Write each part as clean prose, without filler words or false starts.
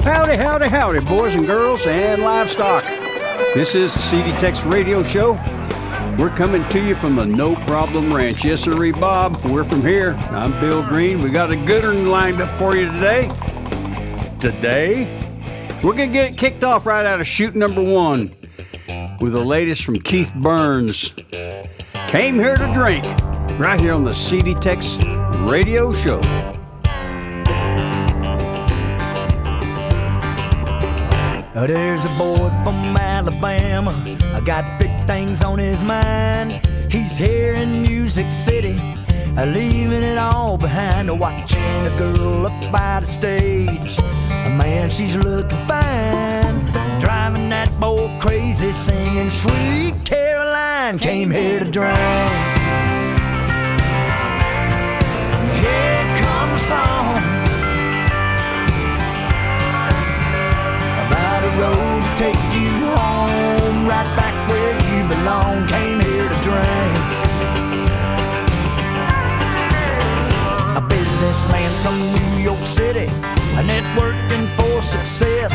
Howdy, howdy, howdy, boys and girls and livestock. This is the TEX radio show. We're coming to you from the No Problem Ranch. Yes, sirree, Bob. We're from here. I'm Bill Green. We got a good one lined up for you today. We're going to get it kicked off right out of shoot number 1 with the latest from Keith Burns. Came here to drink, right here on the TEX radio show. There's a boy from Alabama, I got big things on his mind. He's here in Music City, leaving it all behind. Watching a girl up by the stage, man, she's looking fine. Driving that boy crazy, singing Sweet Caroline. Came here to drink. Here comes the song about a road to take you home, right back where you belong. Came here to drink. A businessman from New York City, a networking for success.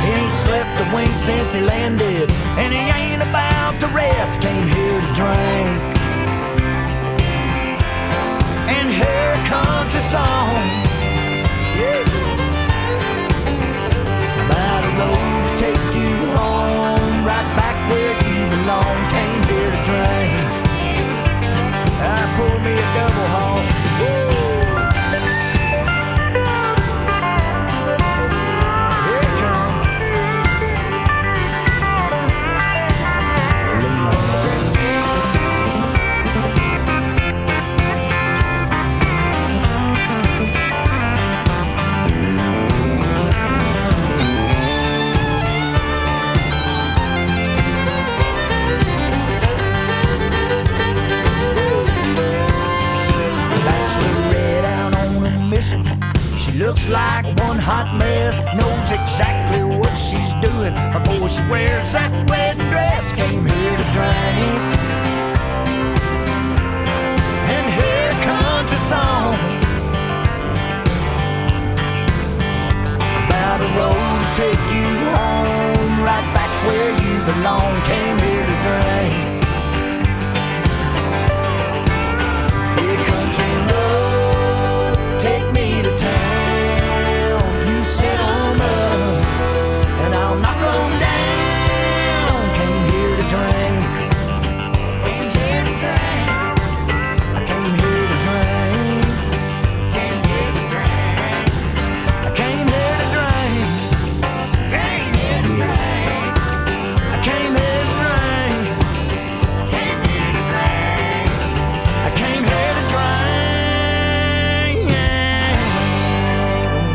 He ain't slept a wink since he landed, and he ain't about to rest. Came here to drink. And here comes your song, yeah, about a road to take you home, right back where you belong. Came here to drink. I pulled me a double horse. Woo! Looks like one hot mess, knows exactly what she's doing before she wears that wedding dress. Came here to drink. And here comes a song about a road to take you home, right back where you belong. Came here to drink. Here country road, take me to town. Set 'em up, and I'll knock 'em down. Came here to drink. Came here to drink. I came here to drink. Came here to drink. I came here to drink. Came here to drink. I came here to drink. Came here to drink. I came here to drink.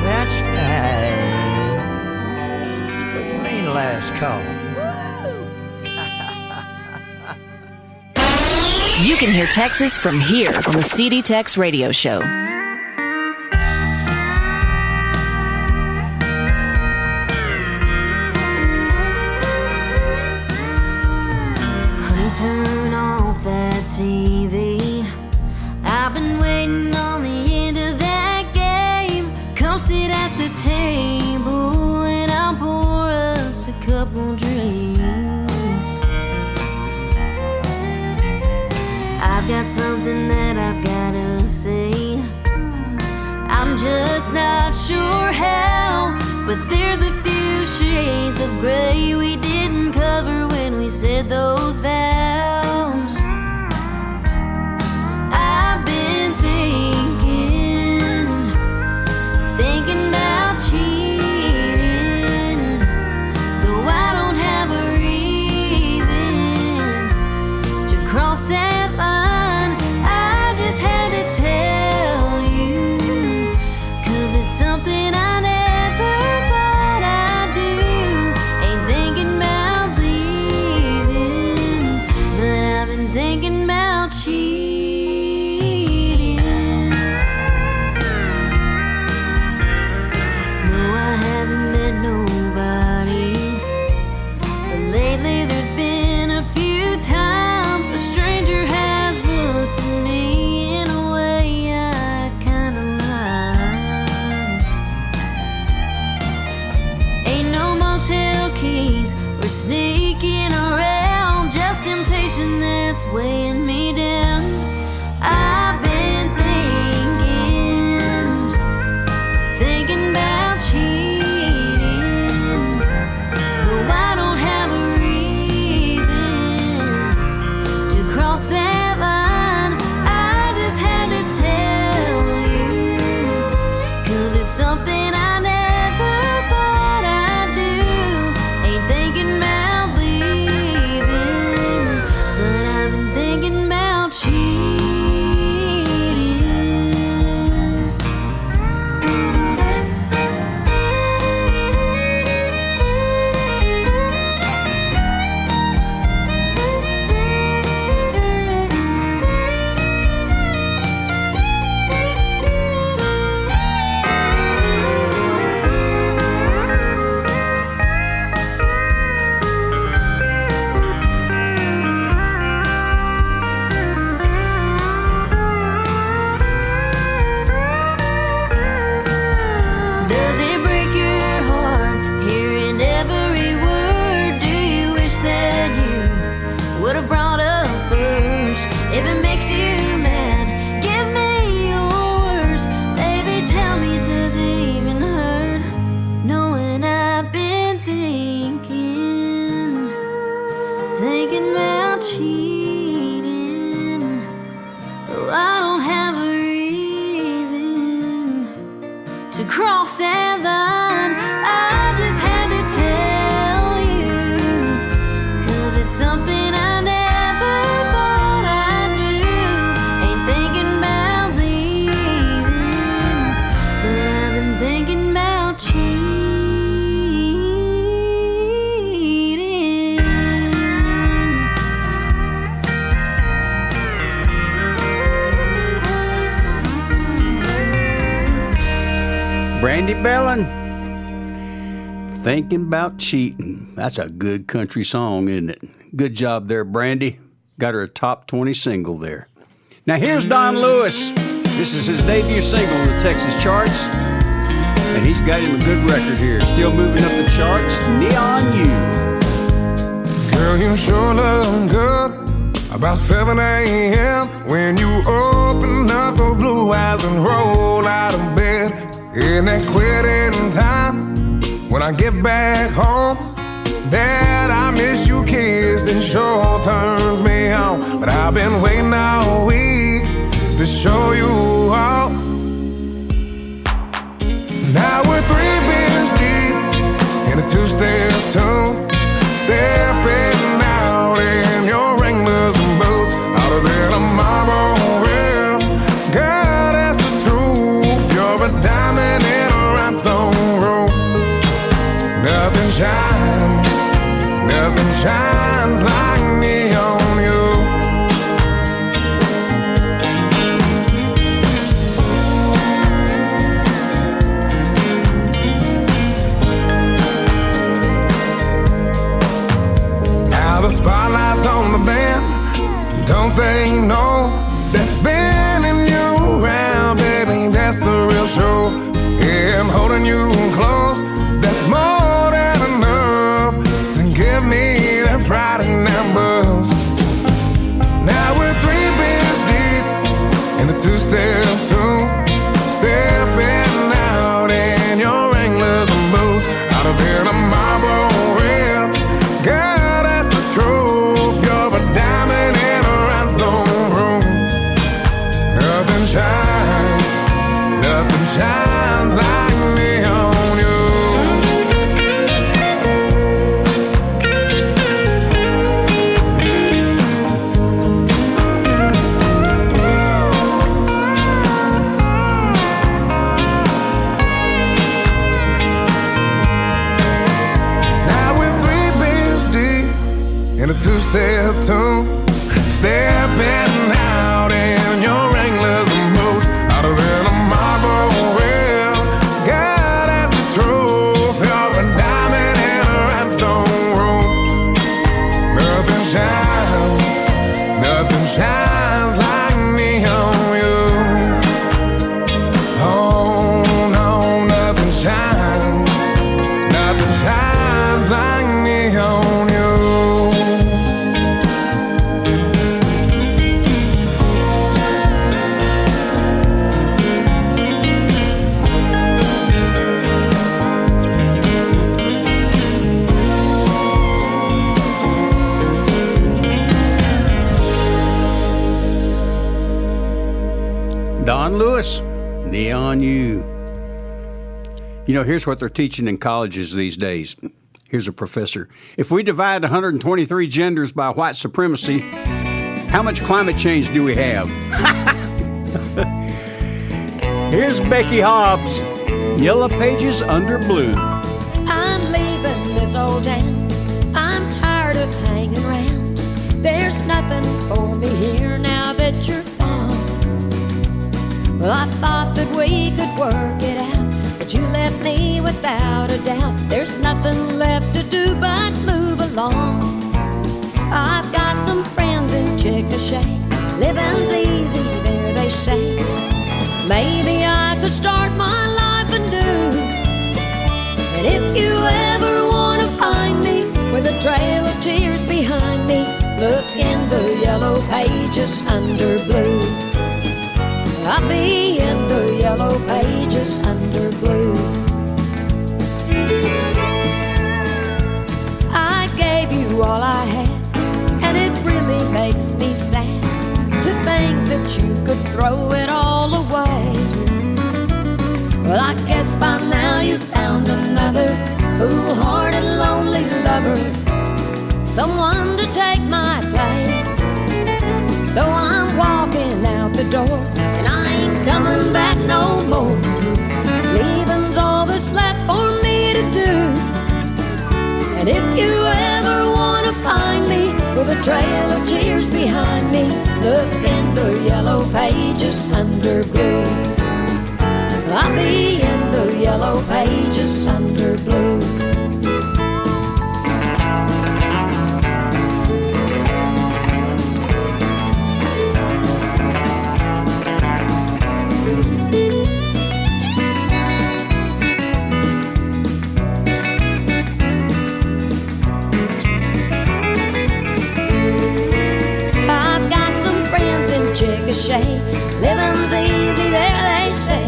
That's right. Last call. You can hear Texas from here on the TEX radio show. Honey, turn off that TV. I've been waiting on the end of that game. Come sit at the table and I'll pour us a couple drinks. I've got something that I've gotta say. I'm just not sure how, but there's a few shades of gray we didn't cover when we said those vows. I've been thinking about cheating, though I don't have a reason to cross that line. I just had to tell you, 'cause it's something I never thought I'd do. Ain't thinking about leaving, but I've been thinking about cheating. No, sneaking around, just temptation that's weighing me down. I've been thinking about cheating, though I don't have a reason to cross that line. I just had to tell you, 'cause it's something I never thought I'd do. Ain't thinking about leaving, but I've been thinking about cheating. Does it break your heart hearing every word? Do you wish that you would have brought up first? If it makes you mad, give me your worst. Baby, tell me, does it even hurt knowing I've been thinking about cheating? Oh, I don't have a reason to cross that line. I just had to tell you, 'cause it's something I never thought I'd do. Ain't thinking about leaving, but I've been thinking about cheating. Brandy Bellin, thinking about cheating. That's a good country song, isn't it? Good job there, Brandy. Got her a top 20 single there. Now here's Don Lewis. This is his debut single in the Texas charts, and he's got him a good record here. Still moving up the charts, Neon You. Girl, you sure look good. About 7 a.m. when you open up those blue eyes and roll out of bed. In that quitting time, when I get back home, Dad, I miss you kiss, it sure turns me on. But I've been waiting all week to show you all. Now we're 3 beers deep in a 2-step tune, stepping out in your Wranglers and boots, out of there to Marble Rim. Girl, that's the truth. You're a diamond in a rhinestone room. Nothing shines like neon you. Now the spotlight's on the band. Don't they know that spinning you around, baby, that's the real show. Yeah, I'm holding you close. That's more than enough to give me that Friday night buzz. Now we're 3 beers deep in a 2-step tune, stepping out in your Wranglers and boots, out of there to Marble Rim. Girl, that's the truth. You're a diamond in a rhinestone room. Nothing shines like neon you. Now we're 3 beers deep in a 2-step tune, stepping out in your Wranglers and boots, out of there to Marble Rim. God, that's the truth. You're a diamond in a rhinestone room. Nothing shines like neon you. Oh no, nothing shines like neon on you. You know, here's what they're teaching in colleges these days. Here's a professor. If we divide 123 genders by white supremacy, how much climate change do we have? Here's Becky Hobbs, Yellow Pages Under Blue. I'm leaving this old town. I'm tired of hanging around. There's nothing for me here now that you're gone. Well, I thought that we could work it out, but you left me without a doubt. There's nothing left to do but move along. I've got some friends in Chickasha. Living's easy there, they say. Maybe I could start my life anew. And if you ever want to find me with a trail of tears behind me, look in the yellow pages under blue. I'll be in the yellow pages under blue. I gave you all I had, and it really makes me sad to think that you could throw it all away. Well, I guess by now you've found another fool-hearted, lonely lover, someone to take my place. So I'm walking out the door, and I ain't coming back no more. Leaving's all that's left for me to do. And if you ever want to find me with a trail of tears behind me, look in the yellow pages under blue. I'll be in the yellow pages under blue. I've got some friends in Chickasha. Living's easy there, they say.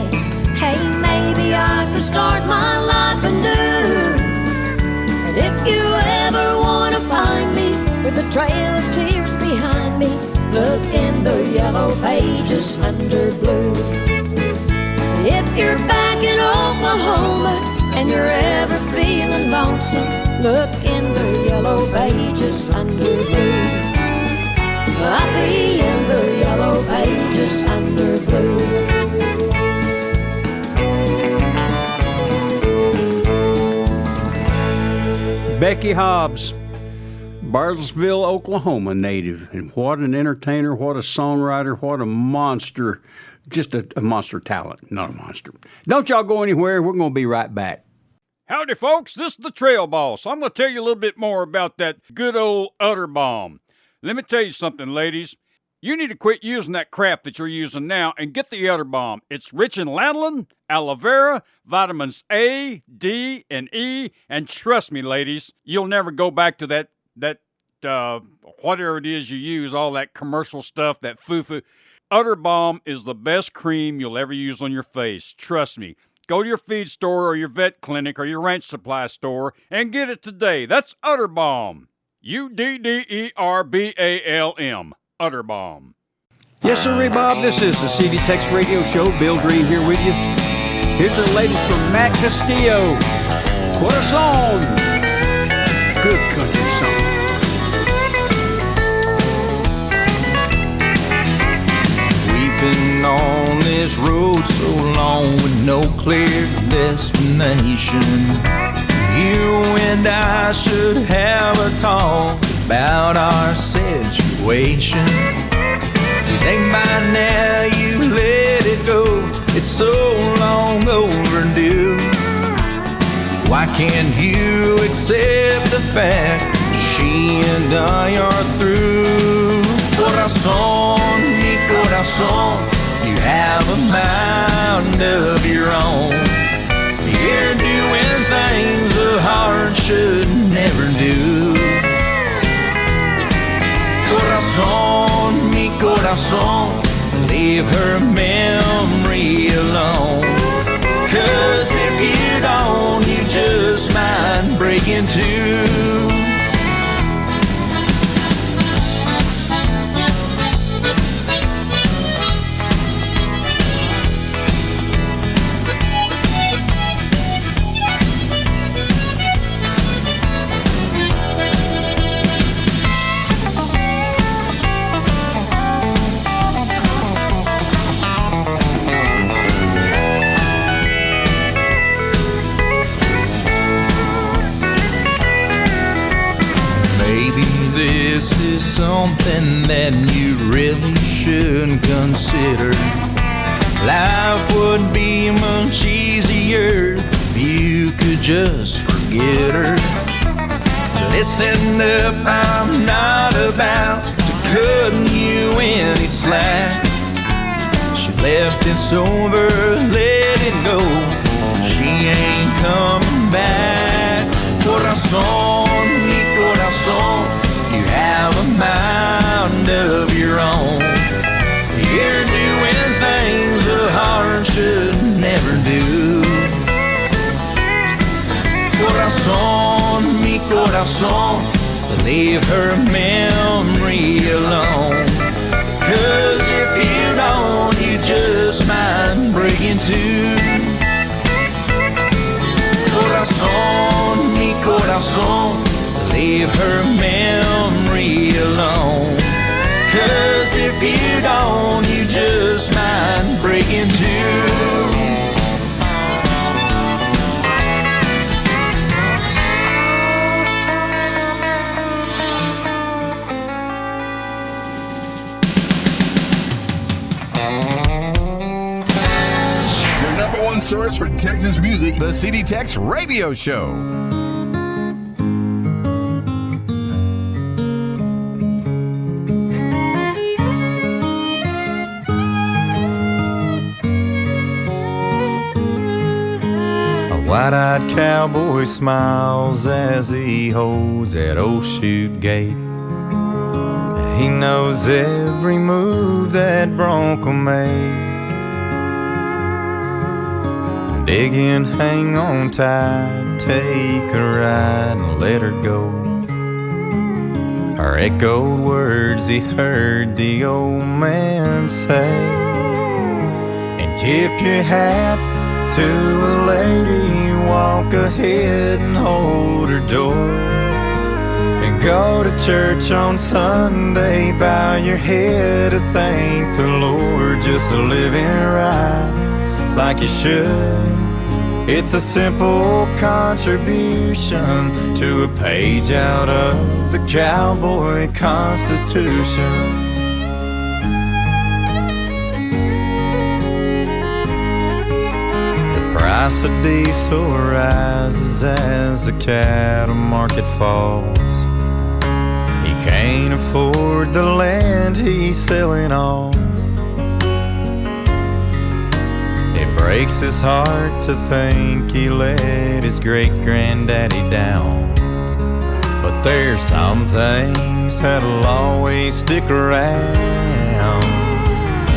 Hey, maybe I could start my life anew. And if you ever want to find me with a trail of tears behind me, look in the yellow pages under blue. If you're back in Oklahoma and you're ever feeling lonesome, look in the yellow pages under blue. I'll be in the yellow pages under blue. Becky Hobbs, Bartlesville, Oklahoma native. And what an entertainer, what a songwriter, what a monster. Just a monster talent, not a monster. Don't y'all go anywhere. We're going to be right back. Howdy, folks. This is the Trail Boss. I'm going to tell you a little bit more about that good old Utter Bomb. Let me tell you something, ladies. You need to quit using that crap that you're using now and get the Utter Bomb. It's rich in lanolin, aloe vera, vitamins A, D, and E, and trust me, ladies, you'll never go back to that whatever it is you use, all that commercial stuff, that foo-foo. Utter Bomb is the best cream you'll ever use on your face. Trust me. Go to your feed store or your vet clinic or your ranch supply store and get it today. That's Utter Bomb. UDDERBALM. Utter Bomb. Yes, sir, Bob. This is the CD Tex Radio Show. Bill Green here with you. Here's the latest from Matt Castillo. What a song! Good country song. We've been on this road so long with no clear destination. You and I should have a talk about our situation. You think by now you let it go, it's so long overdue. Why can't you accept the fact she and I are through? Corazón, mi corazón, you have a mind of your own. You're doing things a heart should never do. Corazón, mi corazón, leave her memory alone. 'Cause if you don't, you just might break in two. something that you really should consider. Life would be much easier if you could just forget her. Listen up, I'm not about to cut you any slack. She left, it's over, let it go. She ain't coming back. Corazón, mi corazón, you have a mind of your own. You're doing things a heart should never do. Corazón, mi corazón, leave her memory alone. 'Cause if you don't, you just might break into. Corazón, mi corazón, leave her memory alone. 'Cause if you don't, you just might break into. Your number one source for Texas music, the CD Tex Radio Show. Wide-eyed cowboy smiles as he holds that old chute gate. He knows every move that Bronco made. Dig in, hang on tight, take a ride and let her go. Are echoed words he heard the old man say. And tip your hat to a lady, walk ahead and hold her door. And go to church on Sunday, bow your head to thank the Lord. Just living right like you should. It's a simple contribution to a page out of the cowboy constitution. Price of diesel rises as the cattle market falls. He can't afford the land he's selling off. It breaks his heart to think he let his great-granddaddy down. But there's some things that'll always stick around.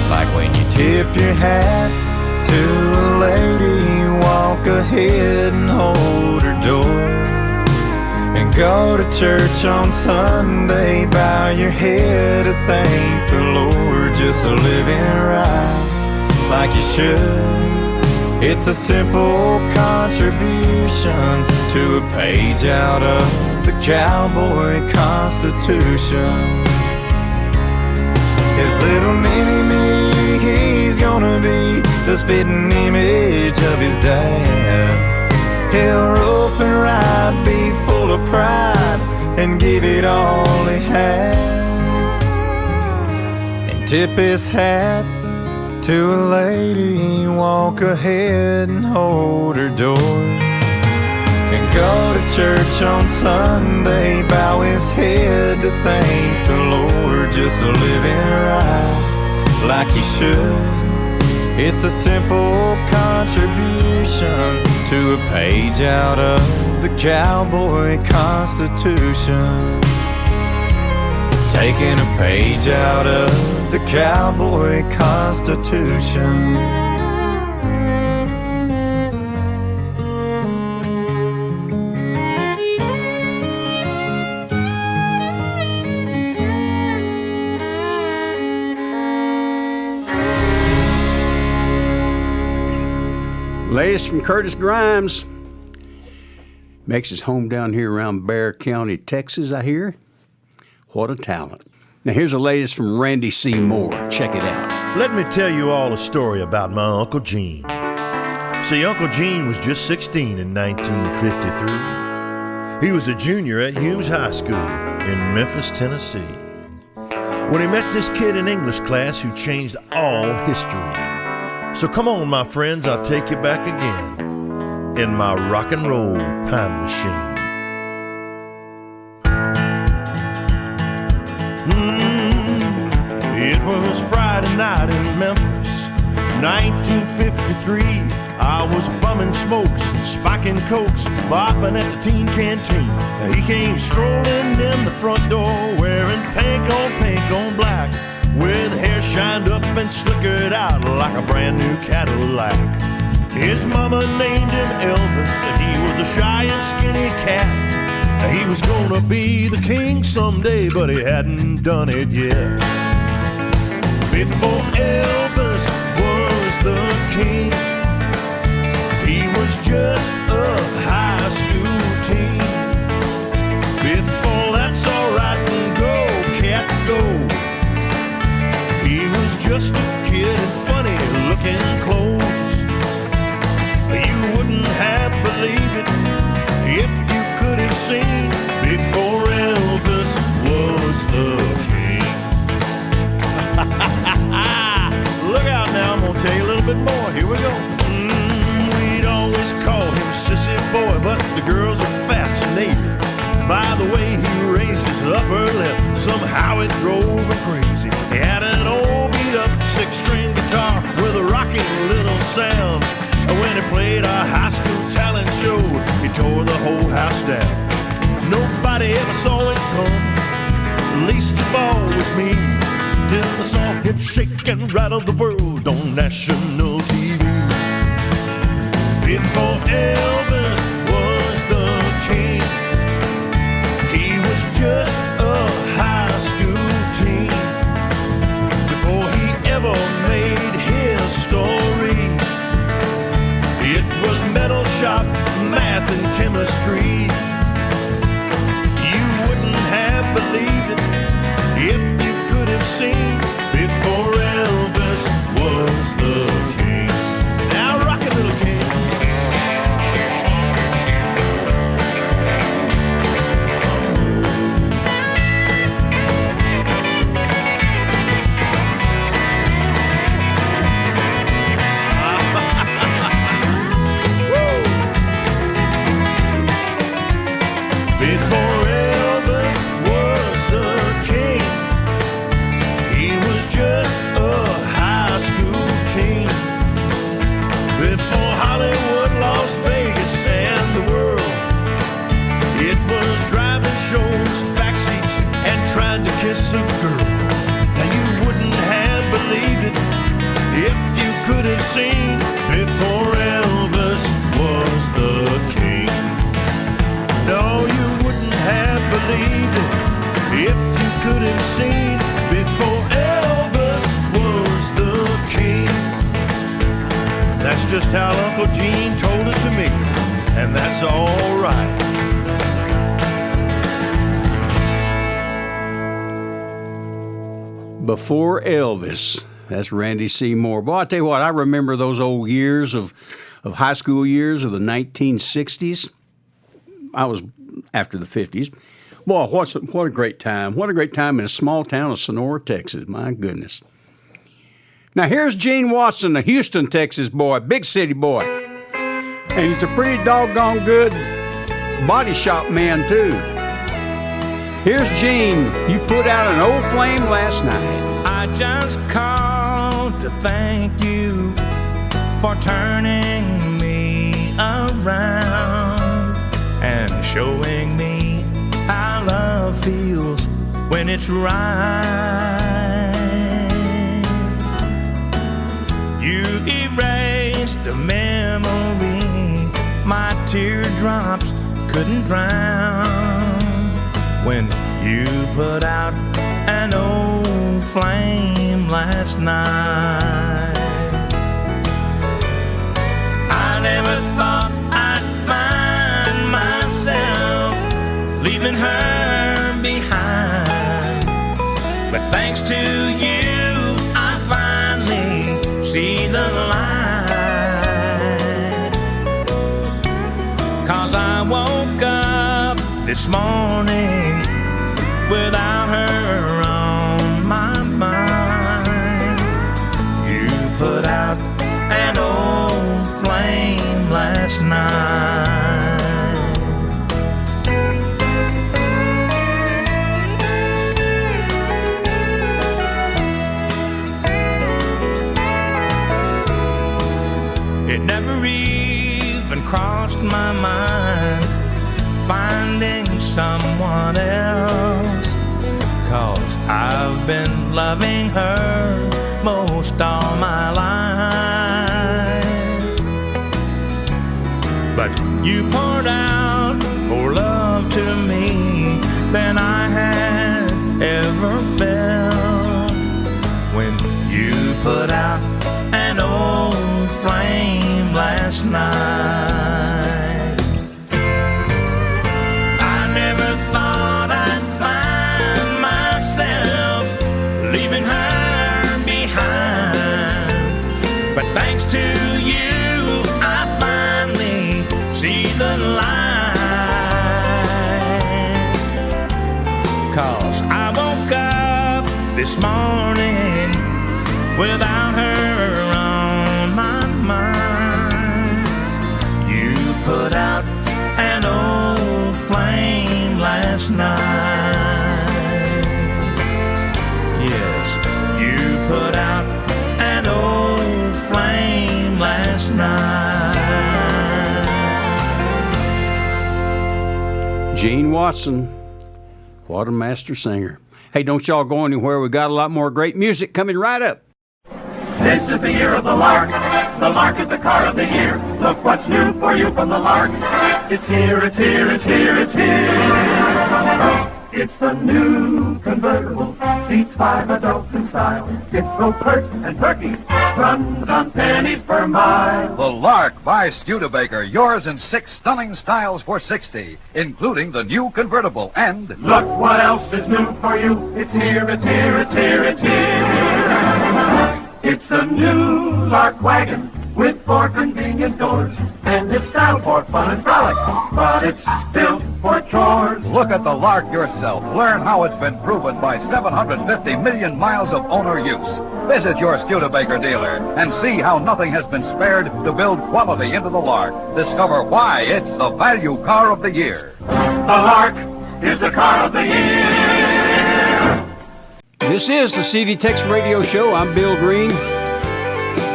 Like when you tip your hat to a lady, walk ahead and hold her door. And go to church on Sunday, bow your head to thank the Lord. Just living right like you should. It's a simple contribution to a page out of the cowboy constitution. His little mini-me, he's gonna be the spitting image of his dad. He'll rope and ride, be full of pride, and give it all he has. And tip his hat to a lady, walk ahead and hold her door. And go to church on Sunday, bow his head to thank the Lord. Just living right like he should. It's a simple contribution to a page out of the cowboy constitution. Taking a page out of the cowboy constitution. Latest from Curtis Grimes. Makes his home down here around Bear County, Texas, I hear. What a talent. Now here's the latest from Randy C. Moore. Check it out. Let me tell you all a story about my Uncle Gene. See, Uncle Gene was just 16 in 1953. He was a junior at Hughes High School in Memphis, Tennessee. when he met this kid in English class who changed all history. So come on, my friends, I'll take you back again in my rock and roll time machine. It was Friday night in Memphis, 1953. I was bumming smokes and spiking cokes, bopping at the teen canteen. He came strolling in the front door, wearing pink on black, with hair shined up and slickered out like a brand new Cadillac. His mama named him Elvis, and he was a shy and skinny cat. He was gonna be the king someday, but he hadn't done it yet. Before Elvis was the king, he was just a high school teen. Before that's alright and go, cat, go. He was just a kid in funny looking clothes. You wouldn't have believed it if you could have seen before Elvis was the king. Look out now, I'm gonna tell you a little bit more. Here we go. We'd always call him Sissy Boy, but the girls are fascinated by the way he raised his upper lip. Somehow it drove her crazy. He had an old beat-up six-string guitar with a rocking little sound. And when he played a high school talent show, he tore the whole house down. Nobody ever saw it come, least of all was me, till I saw him shake and rattle the world on national TV. Before Elvis was the king, he was just a high school teen. Before he ever made his story, it was metal shop, math and chemistry. You wouldn't have believed it if you could have seen before Elvis was the king. Now rock it, little king. Before Elvis was the king, he was just a high school teen. Before Hollywood, Las Vegas, and the world, it was driving shows, backseats, and trying to kiss a girl. Now you wouldn't have believed it if you could have seen before Elvis was the king. No, you wouldn't have believed it if you could have seen before Elvis was the king. That's just how Uncle Gene told it to me, and that's all right. Before Elvis. That's Randy Seymour. Boy, I tell you what, I remember those old years of high school years of the 1960s. I was after the 50s. Boy, what a great time. What a great time in a small town of Sonora, Texas. My goodness. Now, here's Gene Watson, a Houston, Texas boy, big city boy. And he's a pretty doggone good body shop man, too. Here's Gene. You put out an old flame last night. I just called to thank you for turning me around and showing me how love feels when it's right. You erased a memory my teardrops couldn't drown when you put out an old flame last night. I never thought I'd find myself leaving her behind, but thanks to you I finally see the light. 'Cause I woke up this morning without her on my put out an old flame last night. It never even crossed my mind finding someone else, 'cause I've been loving her most all my life. But you poured out more love to me than I had ever felt when you put out an old flame last night. I never thought I'd find myself leaving her behind, but thanks to you I finally see the light. 'Cause I woke up this morning without her on my mind. You put out an old flame last night. Yes, you put out an old flame last night. Gene Watson, what a master singer. Hey, don't y'all go anywhere. We got a lot more great music coming right up. This is the year of the lark. The lark is the car of the year. Look what's new for you from the lark. It's here, it's here, it's here, it's here. It's a new convertible. Seats 5 adults in style. It's so pert and perky. Runs on pennies per mile. The Lark by Studebaker. Yours in 6 stunning styles for $60, including the new convertible and... Look what else is new for you. It's here, it's here, it's here, it's here. It's a new Lark wagon with 4 convenient doors, and it's style for fun and frolic, but it's built for chores. Look at the Lark yourself. Learn how it's been proven by 750 million miles of owner use. Visit your Studebaker dealer and see how nothing has been spared to build quality into the Lark. Discover why it's the value car of the year. The Lark is the car of the year. This is the CD Tex Radio Show. I'm Bill Green.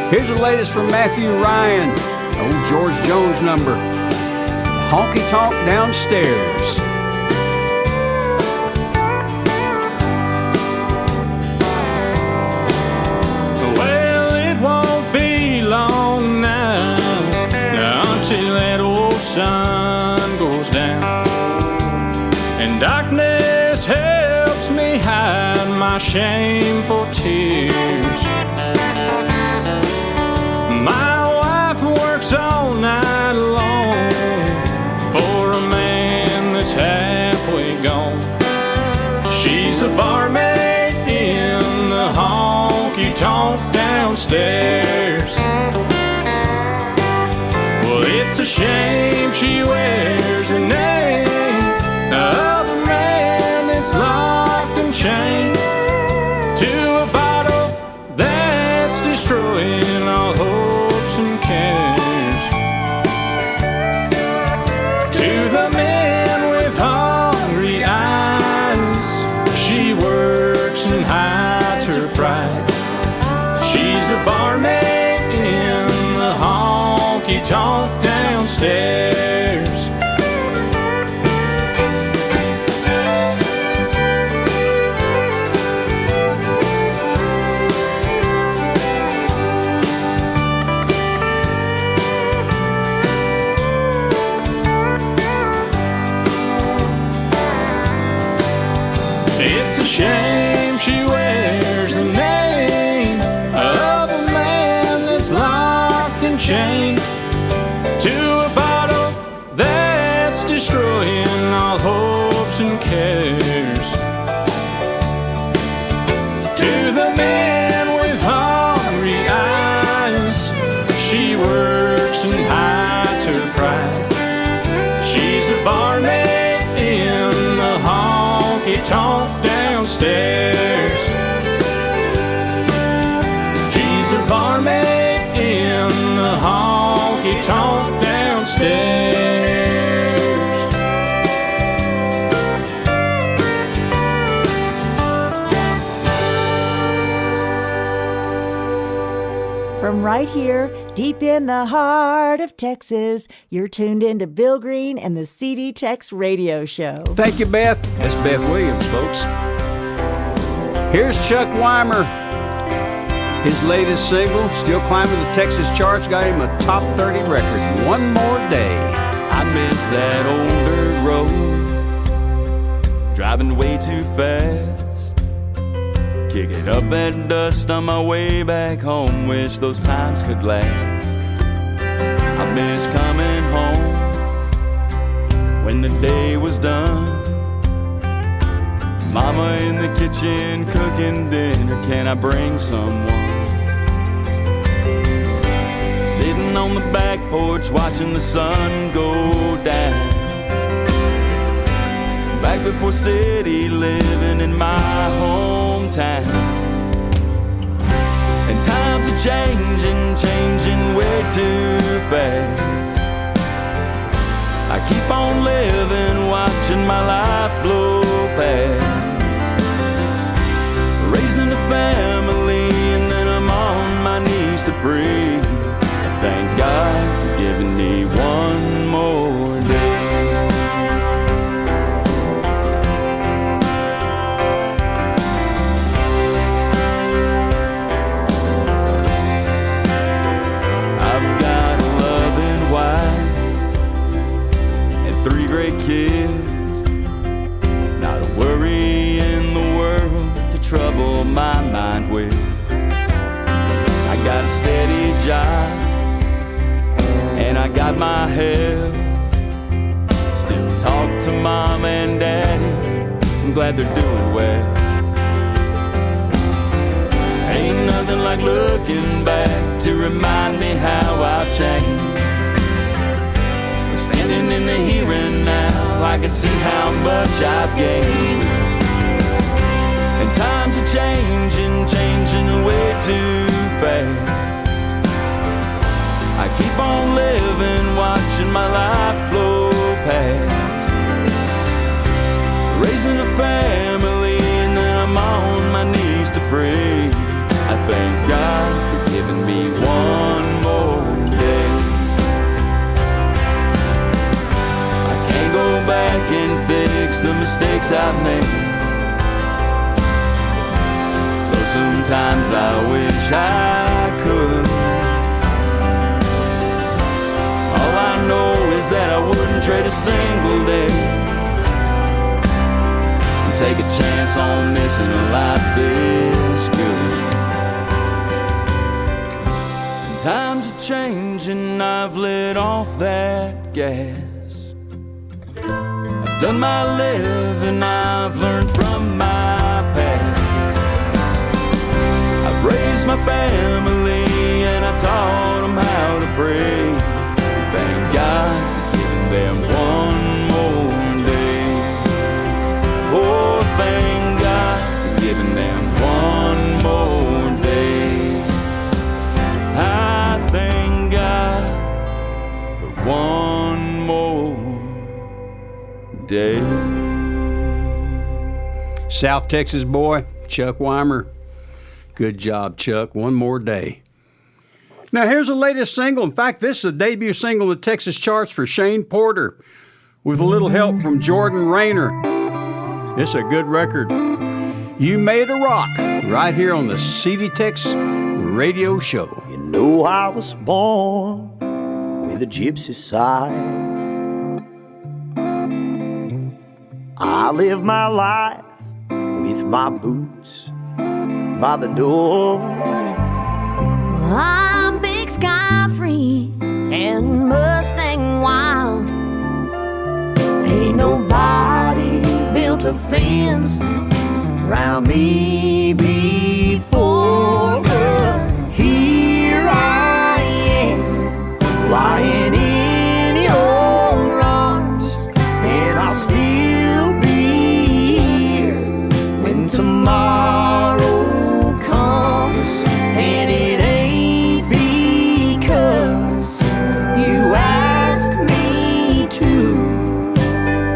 Here's the latest from Matthew Ryan, old George Jones number, Honky Tonk Downstairs. Well, it won't be long now until that old sun goes down, and darkness helps me hide my shameful tears. My wife works all night long for a man that's halfway gone. She's a barmaid in the honky-tonk downstairs. Well, it's a shame she wears the name of a man that's locked and chained to a bottle that's destroying all hopes and cares. To the men with hungry eyes, she works and hides her pride. She's a barmaid in the honky-tonk downstairs. It's a shame she wears the name of a man that's locked and chained to a bottle that's destroying all hopes and cares. To the men with hungry eyes, she works and hides her pride. She's a barmaid in the honky-tonk downstairs. She's a barmaid right here, deep in the heart of Texas. You're tuned into Bill Green and the CD Tex Radio Show. Thank you, Beth. That's Beth Williams, folks. Here's Chuck Weimer. His latest single, still climbing the Texas charts, got him a top 30 record, One More Day. I miss that old dirt road, driving way too fast, kicking up that dust on my way back home. Wish those times could last. I miss coming home when the day was done, Mama in the kitchen cooking dinner. Can I bring someone? Sitting on the back porch watching the sun go down, back before city living in my hometown. And times are changing, changing way too fast. I keep on living, watching my life blow past, raising a family, and then I'm on my knees to pray. Thank God for giving me one more day. I've got a loving wife and 3 great kids, not a worry in the world to trouble my mind with. I got a steady job and I got my help. Still talk to Mom and Daddy, I'm glad they're doing well. Ain't nothing like looking back to remind me how I've changed. Standing in the here and now, I can see how much I've gained. And times are changing, changing way too fast. I keep on living, watching my life blow past, raising a family, and then I'm on my knees to pray. I thank God for giving me one more day. I can't go back and fix the mistakes I've made, though sometimes I wish I could. All I know is that I wouldn't trade a single day and take a chance on missing a life this good. And times are changing, I've let off that gas. I've done my living, I've learned from my past. I've raised my family and I taught them how to pray. Thank God for giving them one more day. Oh, thank God for giving them one more day. I thank God for one more day. South Texas boy, Chuck Weimer. Good job, Chuck. One more day. Now, here's the latest single. In fact, this is a debut single in the Texas charts for Shane Porter with a little help from Jordan Rayner. It's a good record. You Made a Rock, right here on the CD Tex Radio Show. You know I was born with a gypsy side. I live my life with my boots by the door. I'm big sky free and Mustang wild. Ain't nobody built a fence around me before. Here I am, lying in your arms, and I'll still be here when tomorrow comes. And it ain't because you asked me to.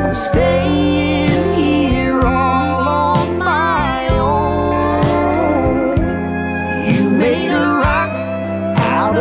I'm staying here all on my own. You made a rock out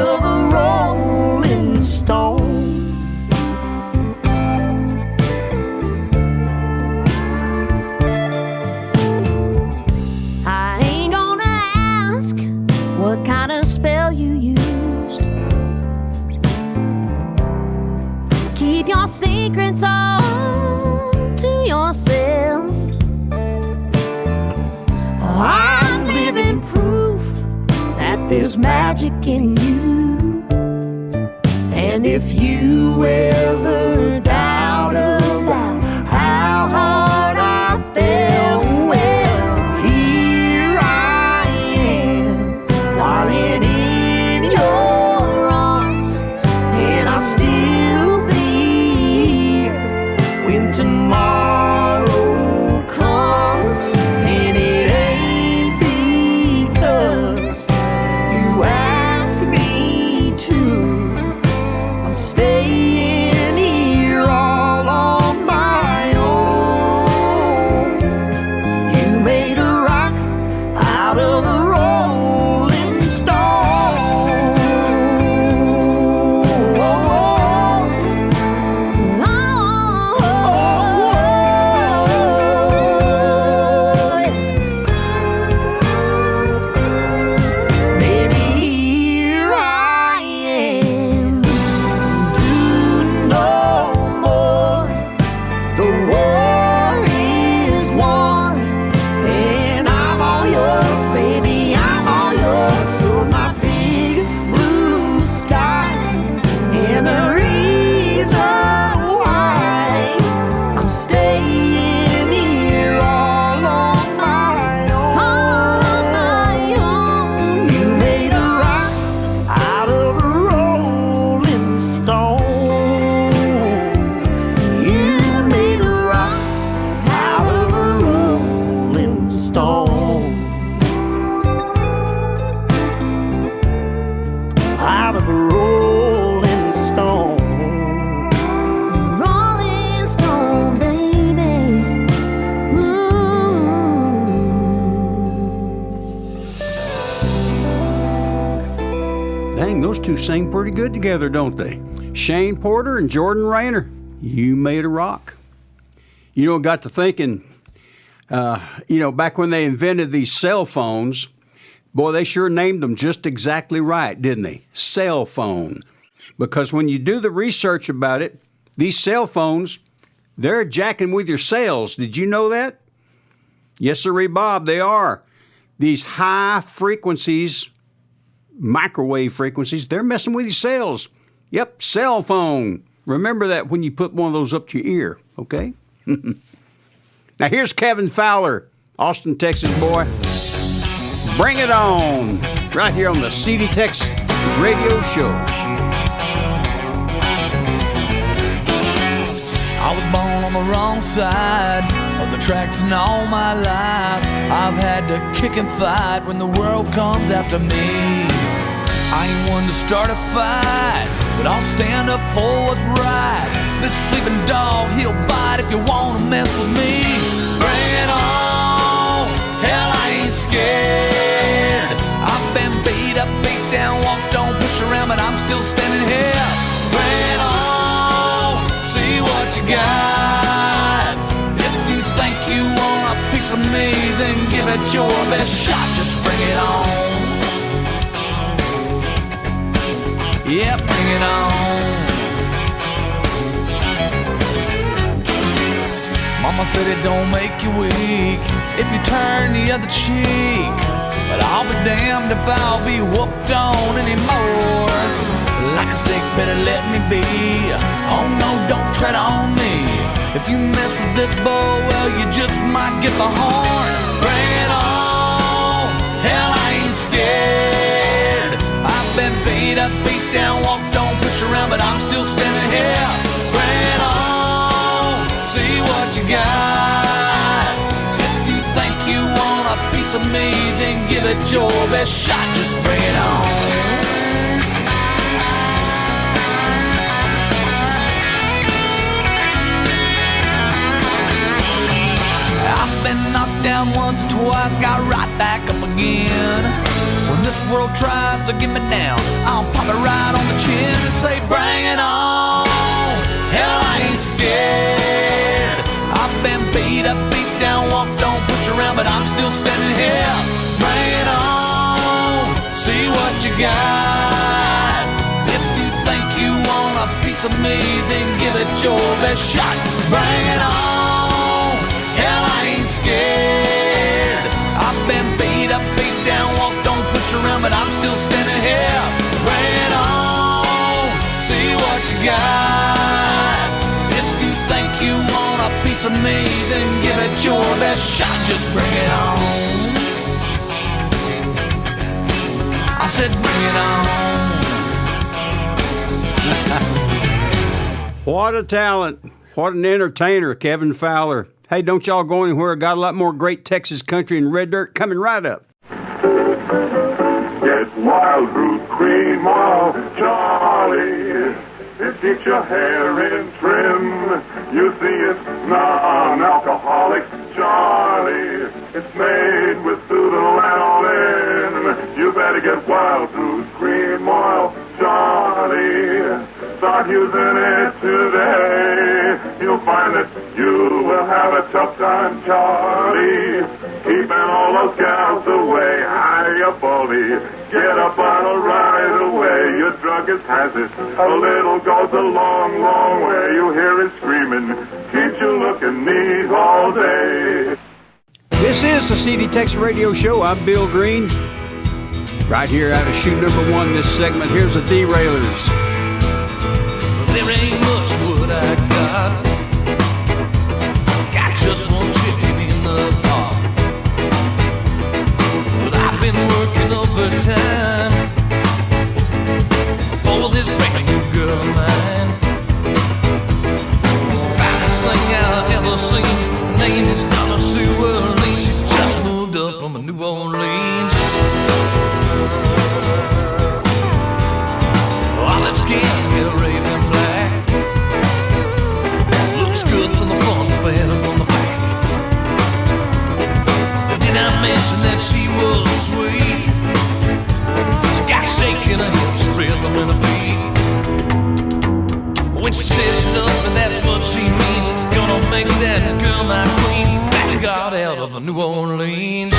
magic in you. And if you ever doubt about how hard I fell, well, here I am, darling, in your arms, and I'll still be here when tomorrow comes. And it ain't because you asked me to. I'm staying here all on my own. You made a rock out of a rolling stone. Baby, here I am. Do no more. The war is won, and I'm all yours, baby. I'm all yours. You're my big blue sky, and the reason why I'm staying here all on my own. You made a rock out of a rolling stone. You made a rock out of a rolling stone. Out of a rolling stone. Rolling stone, baby. Dang, those two sing pretty good together, don't they? Shane Porter and Jordan Rayner, You Made a Rock. You know, got to thinking, back when they invented these cell phones, boy, they sure named them just exactly right, didn't they? Cell phone. Because when you do the research about it, these cell phones, they're jacking with your cells. Did you know that? Yes, sirree, Bob, they are. These high frequencies, microwave frequencies, they're messing with your cells. Yep, cell phone. Remember that when you put one of those up to your ear, okay? Now here's Kevin Fowler, Austin, Texas boy. Bring it on, right here on the CD Tex Radio Show. I was born on the wrong side of the tracks, and all my life I've had to kick and fight when the world comes after me. I ain't one to start a fight, but I'll stand up for what's right. This sleeping dog, he'll bite if you wanna mess with me. Bring it on, hell I ain't scared. I've been beat up, beat down, walked on, pushed around, but I'm still standing here. Bring it on, see what you got. If you think you want a piece of me, then give it your best shot. Just bring it on. Yeah, bring it on. Mama said it don't make you weak if you turn the other cheek, but I'll be damned if I'll be whooped on anymore. Like a snake, better let me be. Oh no, don't tread on me. If you mess with this boy, well, you just might get the horn. Bring it on, hell I ain't scared. I've been beat up, beat down, walked on, pushed around, but I'm still standing here. Bring it on, see what you got. If you think you want a piece of me, then give it your best shot. Just bring it on. I've been knocked down once or twice, got right back up again. When this world tries to get me down, I'll pop it right on the chin and say, bring it on. Hell, I ain't scared. I've been beat up, beat down, walked on, pushed around, but I'm still standing here. Bring it on, see what you got. If you think you want a piece of me, then give it your best shot. Bring it on, hell, I ain't scared. I've been beat up, beat down, walked on, pushed around, but I'm still standing here. got. If you think you want a piece of me, then give it your best shot. Just bring it on. I said bring it on. What a talent. What an entertainer, Kevin Fowler. Hey, don't y'all go anywhere. Got a lot more great Texas country and red dirt coming right up. Get wild, Ruth Cream Oil, Charlie. It keeps your hair in trim. You see, it's non-alcoholic, Charlie. It's made with pseudolanolin. You better get wild, Ruth Cream Oil, Charlie. Start using it today. You'll find that you will have a tough time, Charlie. Keeping all those gals away. High up, Baldy. Get a bottle right away. Your druggist has it. A little goes a long, long way. You hear it screaming. Keeps you looking neat all day. This is the CD Tex Radio Show. I'm Bill Green. Right here out of shoot number 1, this segment. Here's the Derailers. There ain't much what I got. Got just one chicken in the pot. But I've been working overtime for this brand new girl of mine. Finest thing I've ever seen. Her name is Donna Sue Early. She just moved up from New Orleans. Olive skin, hair raven black. Looks good from the front, better from the back. Did I mention that she was sweet? She got shaking her hips, rhythm in her feet. When she says she loves me, that's what she means. Gonna make that girl my queen. That she got out of New Orleans.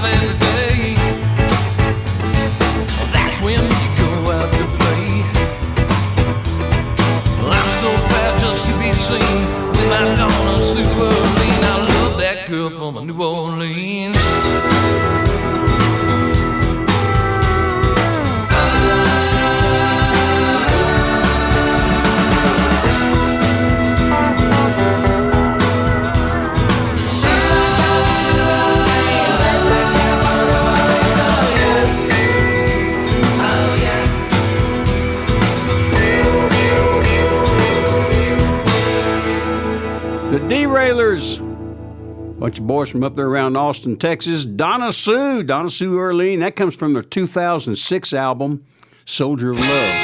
Every day. That's when you go out to play. Well, I'm so proud just to be seen with my Donna Sue Early. I love that girl from New Orleans. The Derailers. Bunch of boys from up there around Austin, Texas. Donna Sue Early. That comes from their 2006 album, Soldier of Love.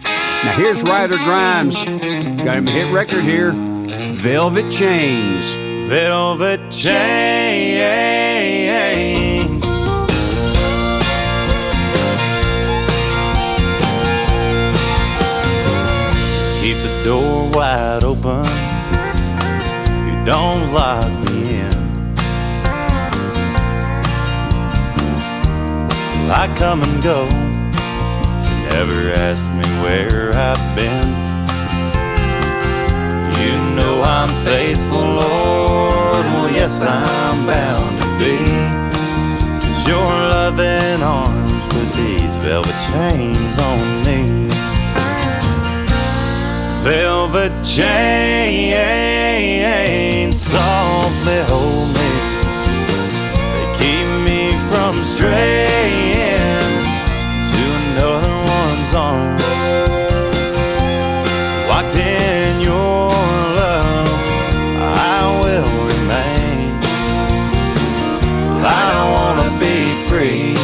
Now here's Ryder Grimes. Got him a hit record here. Velvet Chains. Velvet chains. Keep the door wide open. You don't lock me in. I come and go. You never ask me where I've been. You know I'm faithful, Lord. Well, yes, I'm bound to be. 'Cause your loving arms put these velvet chains on me. Velvet chains softly hold me. They keep me from straying to another one's arms. Locked in your love, I will remain. I don't wanna be free.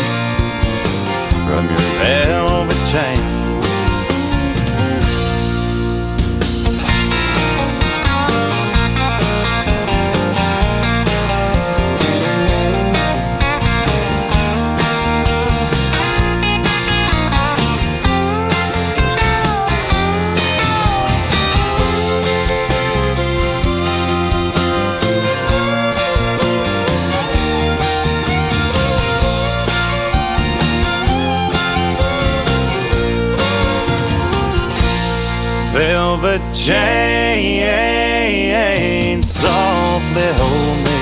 velvet chains softly hold me.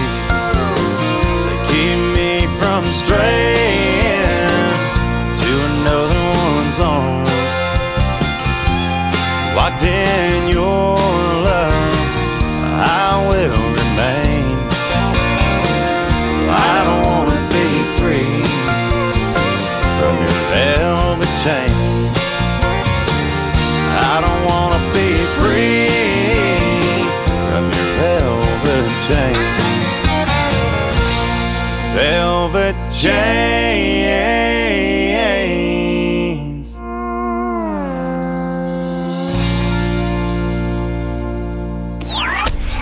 They keep me from straying to another one's arms. Locked in your love, I will remain. I don't want to be free from your velvet chains. I don't want to be free from your velvet chains. Velvet chains.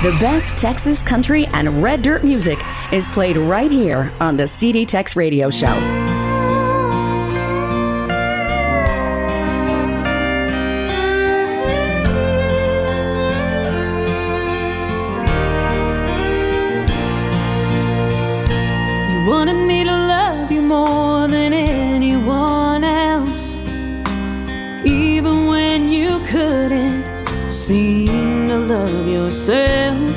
The best Texas country and red dirt music is played right here on the CD Tex Radio Show. You wanted me to love you more than anyone else, even when you couldn't seem to love yourself.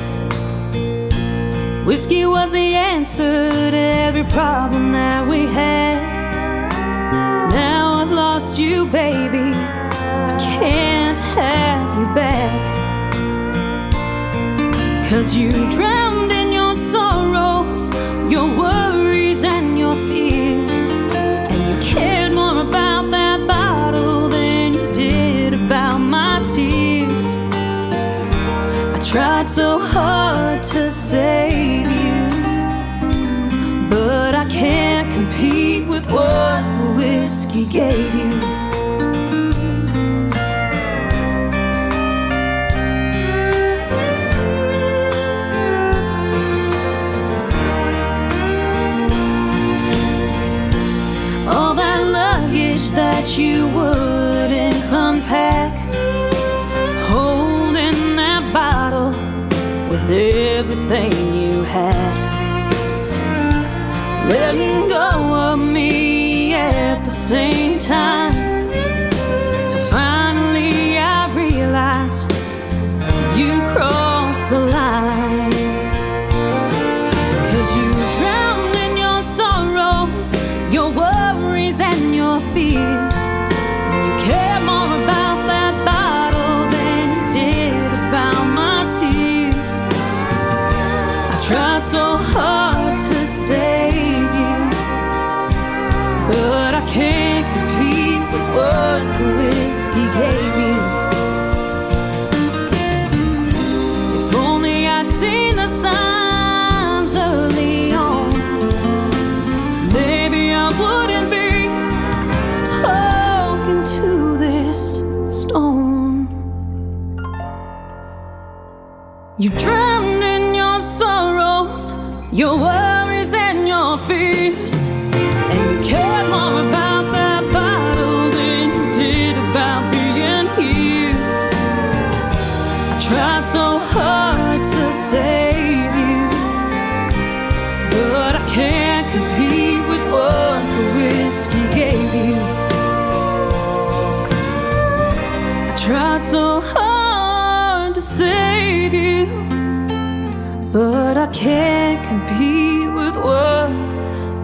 Whiskey was the answer to every problem that we had. Now I've lost you, baby, I can't have you back. 'Cause you drowned in your sorrows, your worries and your fears, and you cared more about that bottle than you did about my tears. I tried so hard to save you, but I can't compete with what the whiskey gave you. All that luggage that you wouldn't unpack, holding that bottle with everything you had, letting go of me at the same time, till finally I realized you crossed the line. 'Cause you drowned in your sorrows, your worries and your fears. You cared more about that bottle than you did about my tears. I tried so hard to save you, but I can't compete with what the whiskey gave you. If only I'd seen the signs early on, maybe I wouldn't be talking to this stone. You drowned in your sorrows, your worries and your fears, and you cared more about that bottle than you did about being here. I tried so hard to save you, but I can't compete with what the whiskey gave you. I tried so hard to save you, but I can't compete with what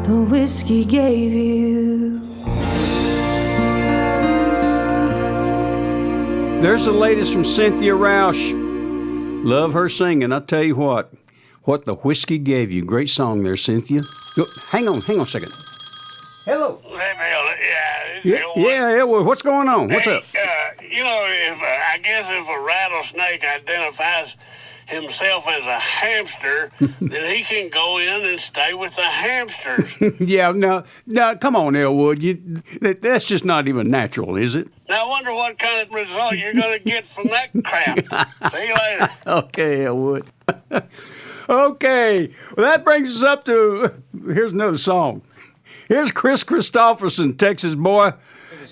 the whiskey gave you. There's the latest from Cynthia Rausch. Love her singing. I'll tell you what the whiskey gave you. Great song there, Cynthia. Hang on a second. Hello. Hey, Bill. Yeah, Elwood. What's going on? What's up? You know, I guess if a rattlesnake identifies himself as a hamster, then he can go in and stay with the hamsters. Yeah, no, come on, Elwood. That's just not even natural, is it? Now, I wonder what kind of result you're going to get from that crap. See you later. Okay, Elwood. Okay, well, that brings us up to, here's another song. Here's Chris Christopherson, Texas boy,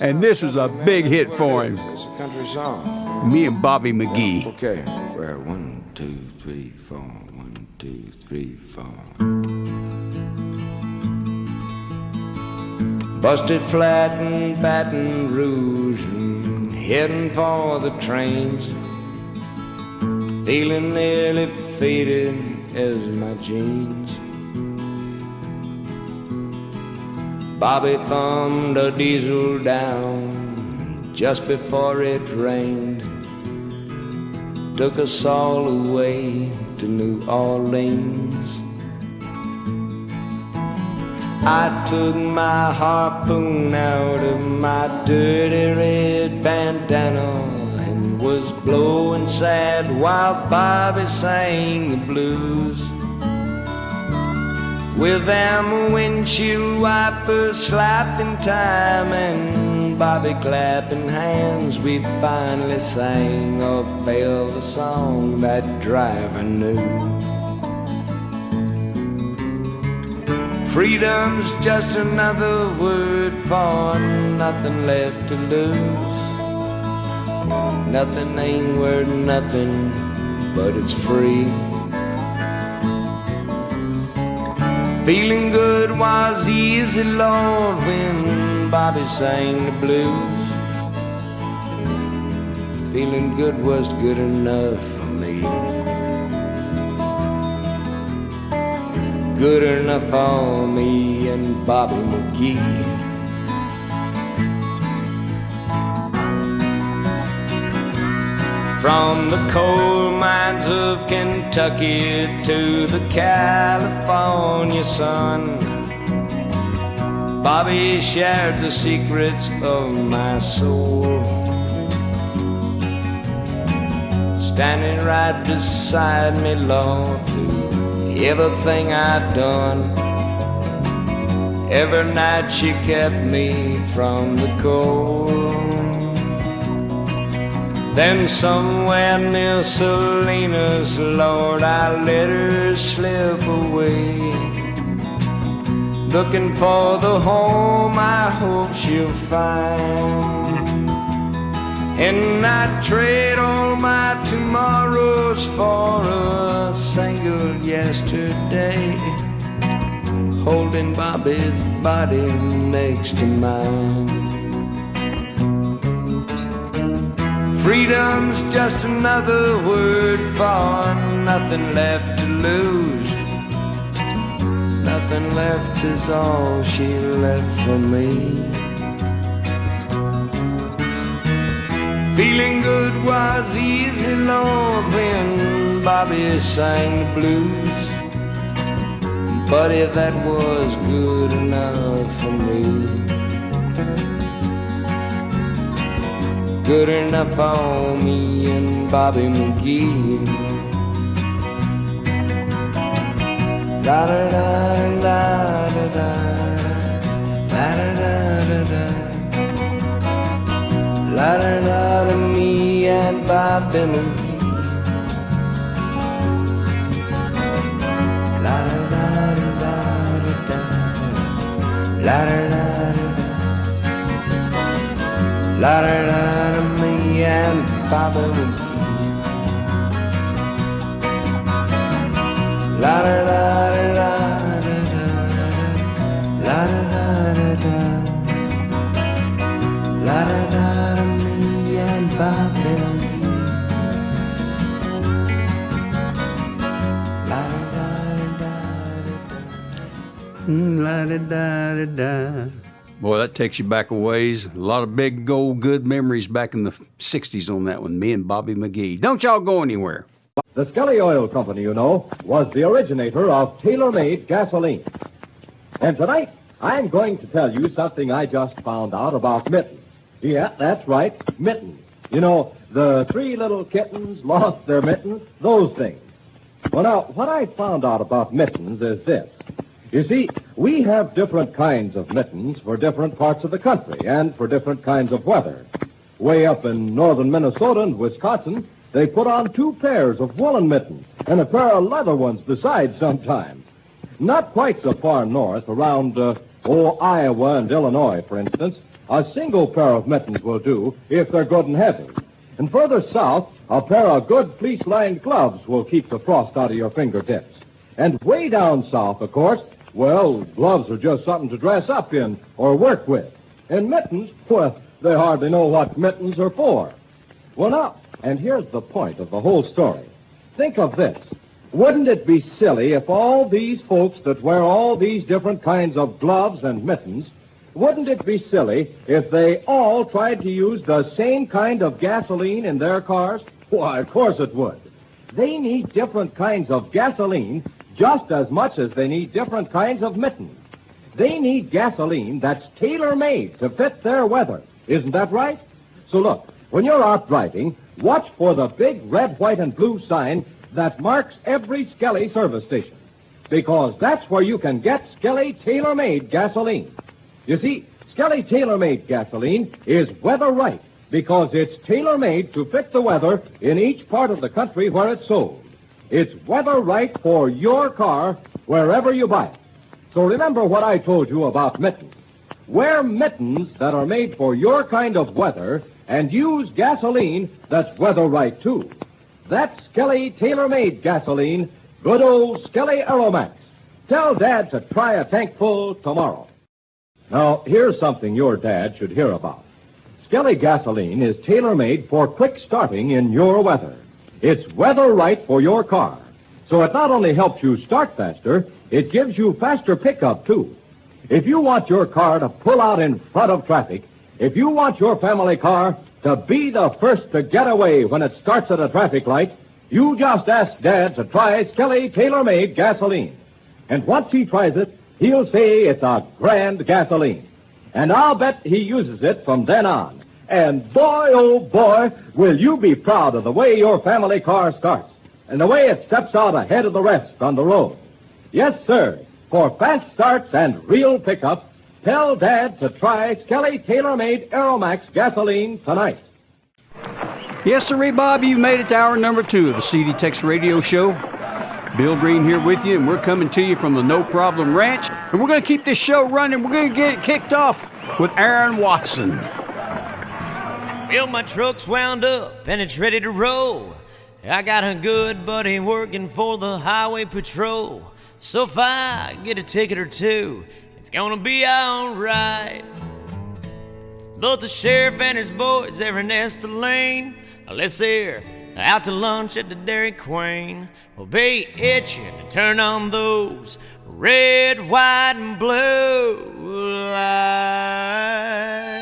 and this was a big hit for him. It's a country song. Me and Bobby McGee. Okay, where 1, 2, 3, 4, 1, 2, 3, 4. Busted flat in Baton Rouge and heading for the trains. feeling nearly faded as my jeans. Bobby thumbed a diesel down just before it rained, took us all away to New Orleans. I took my harpoon out of my dirty red bandana and was blowing sad while Bobby sang the blues. With them windshield wipers slapped in time and Bobby clapping hands, we finally sang a velvet song that driver knew. Freedom's just another word for nothing left to lose. Nothing ain't worth nothing, but it's free. Feeling good was easy, Lord, when Bobby sang the blues. Feeling good was good enough for me. Good enough for me and Bobby McGee. From the coal mines of Kentucky to the California sun, Bobby shared the secrets of my soul. Standing right beside me, Lord, through everything I'd done. Every night she kept me from the cold. Then somewhere near Salinas, Lord, I let her slip away, looking for the home I hope she'll find. And I'd trade all my tomorrows for a single yesterday, holding Bobby's body next to mine. Freedom's just another word for nothing left to lose. Nothing left is all she left for me. Feeling good was easy, Lord, when Bobby sang the blues. Buddy, that was good enough for me. Good enough for me and Bobby McGee. La da da da da da, la da da da da, la da da da, me and Bobby McGee. La da da da da da, la da da da da. La da da da, me and Bobby McGee. La da da da da da, la da da da da, la da da da, me and Bobby McGee. La da da da da, La da da da. Boy, that takes you back a ways. A lot of big, old, good memories back in the 60s on that one, me and Bobby McGee. Don't y'all go anywhere. The Scully Oil Company, you know, was the originator of tailor-made gasoline. And tonight, I'm going to tell you something I just found out about mittens. Yeah, that's right, mittens. You know, the three little kittens lost their mittens, those things. Well, now, what I found out about mittens is this. You see, we have different kinds of mittens for different parts of the country and for different kinds of weather. Way up in northern Minnesota and Wisconsin, they put on 2 pairs of woolen mittens and a pair of leather ones besides sometimes. Not quite so far north, around, Iowa and Illinois, for instance, a single pair of mittens will do if they're good and heavy. And further south, a pair of good fleece-lined gloves will keep the frost out of your fingertips. And way down south, of course, well, gloves are just something to dress up in or work with. And mittens, well, they hardly know what mittens are for. Well, now, and here's the point of the whole story. think of this. Wouldn't it be silly if all these folks that wear all these different kinds of gloves and mittens, wouldn't it be silly if they all tried to use the same kind of gasoline in their cars? Why, of course it would. They need different kinds of gasoline just as much as they need different kinds of mittens. They need gasoline that's tailor-made to fit their weather. Isn't that right? So look, when you're out driving, watch for the big red, white, and blue sign that marks every Skelly service station, because that's where you can get Skelly tailor-made gasoline. You see, Skelly tailor-made gasoline is weather right because it's tailor-made to fit the weather in each part of the country where it's sold. It's weather right for your car wherever you buy it. So remember what I told you about mittens. Wear mittens that are made for your kind of weather and use gasoline that's weather right too. That's Skelly tailor-made gasoline, good old Skelly Aeromax. Tell Dad to try a tank full tomorrow. Now, here's something your dad should hear about. Skelly gasoline is tailor-made for quick starting in your weather. It's weather right for your car. So it not only helps you start faster, it gives you faster pickup, too. If you want your car to pull out in front of traffic, if you want your family car to be the first to get away when it starts at a traffic light, you just ask Dad to try Skelly tailor-made gasoline. And once he tries it, he'll say it's a grand gasoline. And I'll bet he uses it from then on. And boy, oh boy, will you be proud of the way your family car starts and the way it steps out ahead of the rest on the road. Yes, sir. For fast starts and real pickup, tell Dad to try Skelly tailor-made Aeromax gasoline tonight. Yes, sir, Bob, you've made it to hour number 2 of the CD Tex Radio Show. Bill Green here with you, and we're coming to you from the No Problem Ranch. And we're going to keep this show running. We're going to get it kicked off with Aaron Watson. Well, my truck's wound up and it's ready to roll. I got a good buddy working for the highway patrol. So if I get a ticket or two, it's gonna be alright. But the sheriff and his boys, they're in Esther Lane. Unless they're out to lunch at the Dairy Queen, will be itching to turn on those red, white, and blue lights.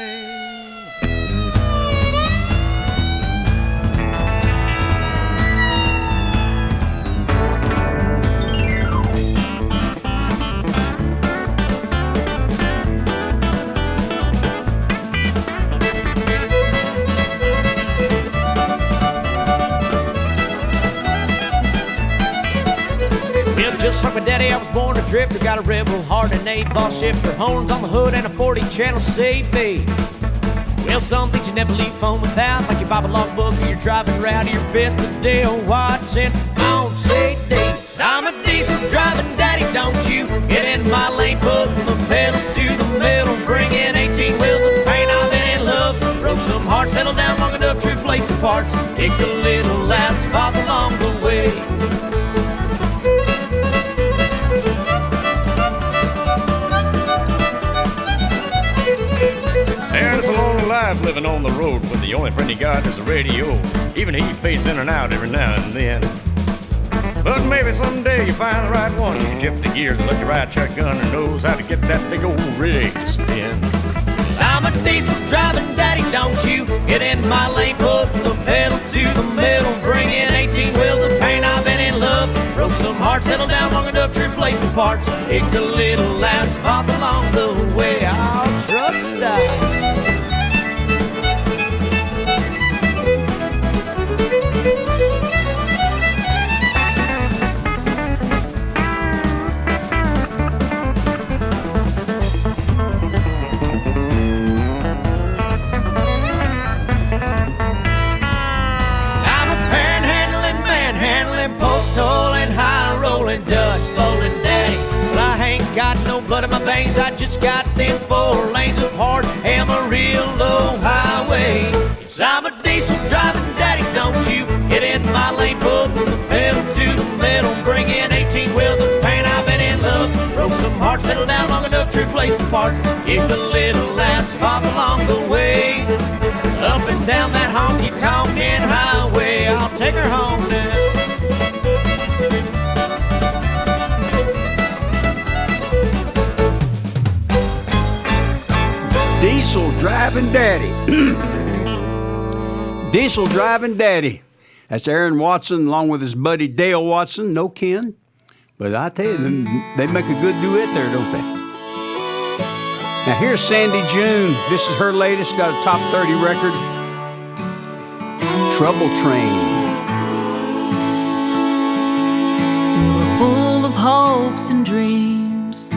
Just like my daddy, I was born a drifter. Got a rebel heart and 8-ball shifter, horns on the hood and a 40-channel CB. Well, some things you never leave home without, like your Bible logbook or your driving route, or your best of Dale Watson on CDs. I'm a diesel driving daddy, don't you get in my lane, putting the pedal to the metal, bringing 18 wheels of paint. I've been in love, broke some hearts, settled down long enough to replace some parts, kicked a little asphalt along the way. And it's a long life living on the road, but the only friend he got is the radio. Even he fades in and out every now and then. But maybe someday you find the right one. You can shift the gears and let your right shotgun and knows how to get that big old rig to spin. I'm a diesel driving daddy, don't you get in my lane, putting the pedal to the metal, bringing 18 wheels of paint. I've been in love, broke some hearts, settled down long enough to replace some parts, kicked a little asphalt along the way. Our truck stop. Post-tolling, high-rolling, dust-bowling daddy. But I ain't got no blood in my veins, I just got them 4 lanes of hard Amarillo highway. Yes, I'm a diesel driving daddy, don't you get in my lane, putting the pedal to the metal, bringing 18 wheels of paint. I've been in love, broke some hearts, settled down long enough to replace the parts, kicked a little asphalt along the way. Up and down that honky-tonkin' highway, I'll take her home now. Driving Daddy. Diesel Driving Daddy. That's Aaron Watson along with his buddy Dale Watson. No kin. But I tell you, they make a good duet there, don't they? Now here's Sandy June. This is her latest. Got a top 30 record. Trouble Train. We were full of hopes and dreams,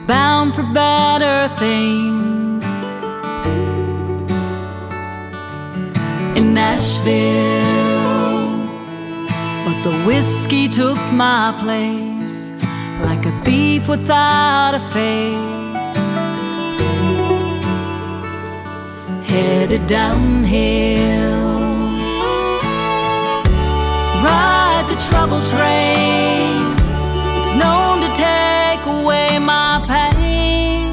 bound for better things. In Nashville, but the whiskey took my place like a thief without a face. Headed downhill, ride the trouble train. It's known to take away my pain.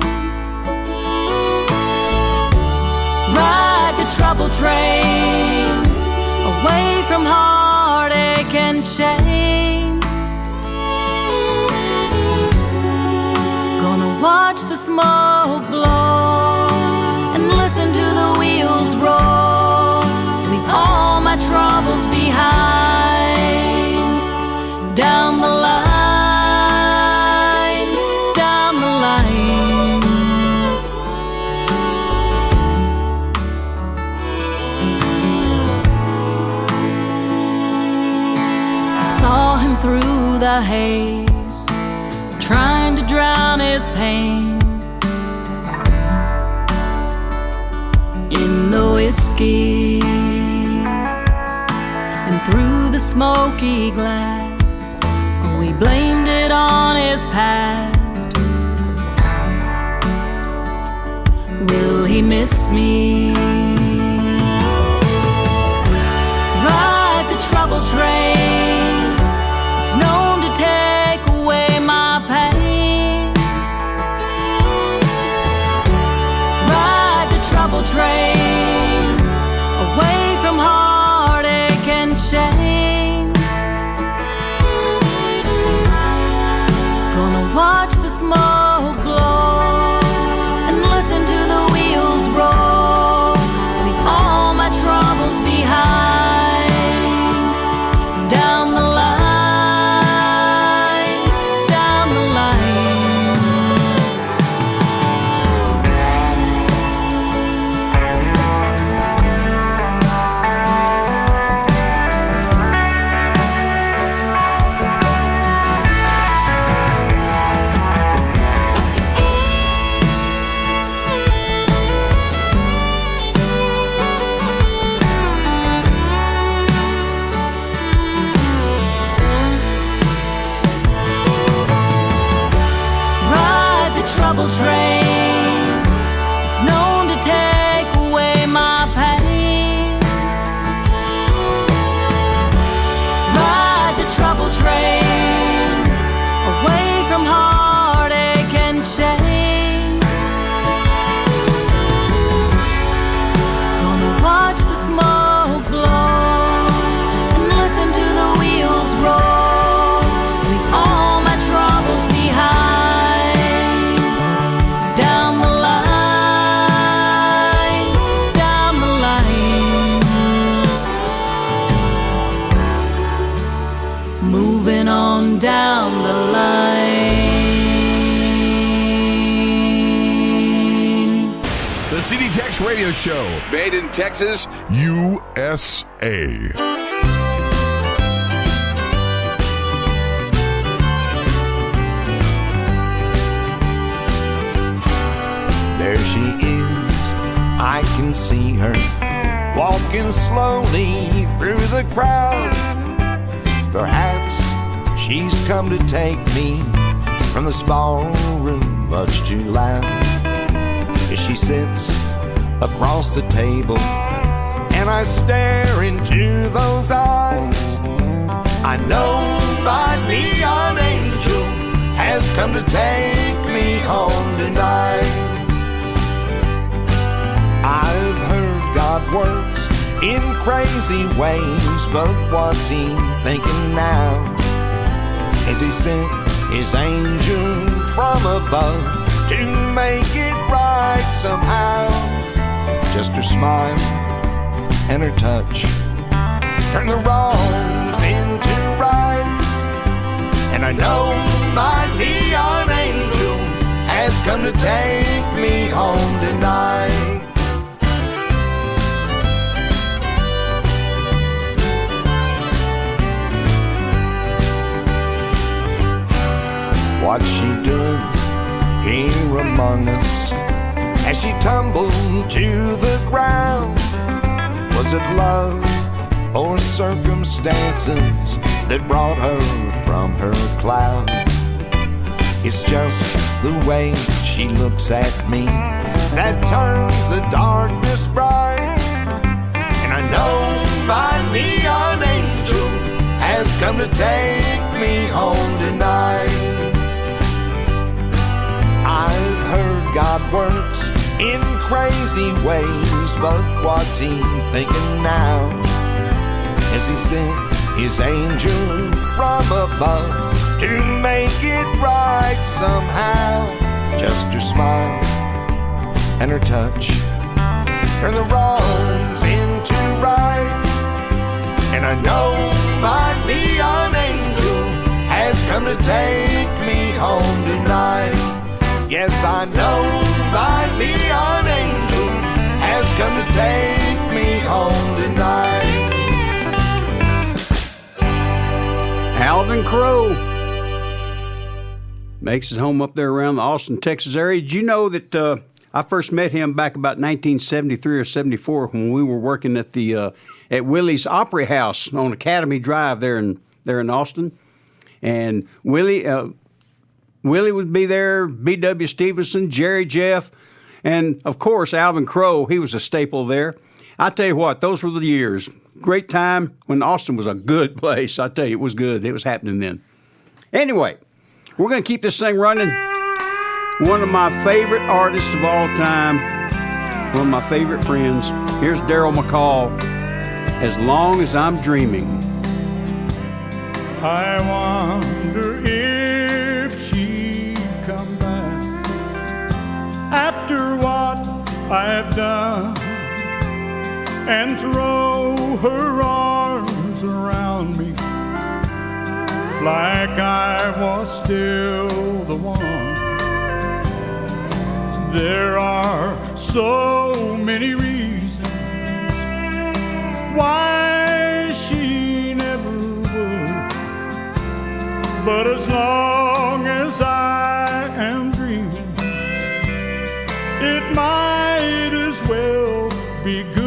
Ride the trouble train, away from heartache and shame. Gonna watch the smoke blow and listen to the wheels roll. Leave all my troubles behind. Down the line, down the line. I saw him through the haze, trying to drown his pain in the whiskey and through the smoky glass. We blamed it on his past. Will he miss me? Ride the trouble train. It's known to take away my pain. Ride the trouble train, away from heartache and shame. Gonna watch the smoke blow and listen to the wheels roll. Leave all my troubles behind. Down the line, down the trouble train. It's known to take away my pain. Ride the trouble train, away from heartache and shame. Gonna watch the smoke blow and listen to the wheels roll. Leave all my troubles behind. Down the line, down the line. Moving on down the line. The CD Tex Radio Show, made in Texas, USA. There she is, I can see her walking slowly through the crowd. Perhaps she's come to take me from the small room much too loud. As she sits across the table and I stare into those eyes, I know my neon angel has come to take me home tonight. I've heard God works in crazy ways, but what's he thinking now? Has he sent his angel from above to make it right somehow? Just her smile and her touch turn the wrongs into rights. And I know my neon angel has come to take me home tonight. What's she doing here among us as she tumbled to the ground? Was it love or circumstances that brought her from her cloud? It's just the way she looks at me that turns the darkness bright. And I know my neon angel has come to take me home tonight. I've heard God works in crazy ways, but what's he thinking now? As he sent his angel from above to make it right somehow. Just her smile and her touch turn the wrongs into rights. And I know my neon angel has come to take me home tonight. Yes, I know my neon angel has come to take me home tonight. Alvin Crow makes his home up there around the Austin, Texas area. Did you know that I first met him back about 1973 or 74 when we were working at the at Willie's Opry House on Academy Drive there in Austin, and Willie would be there, B.W. Stevenson, Jerry Jeff, and, of course, Alvin Crow. He was a staple there. I tell you what, those were the years. Great time when Austin was a good place. I tell you, it was good. It was happening then. Anyway, we're going to keep this thing running. One of my favorite artists of all time, one of my favorite friends. Here's Daryl McCall, As Long as I'm Dreaming. I wonder if she'd come back after what I've done and throw her arms around me like I was still the one. There are so many reasons why she never would, but as long as I am dreaming, it might as well be good.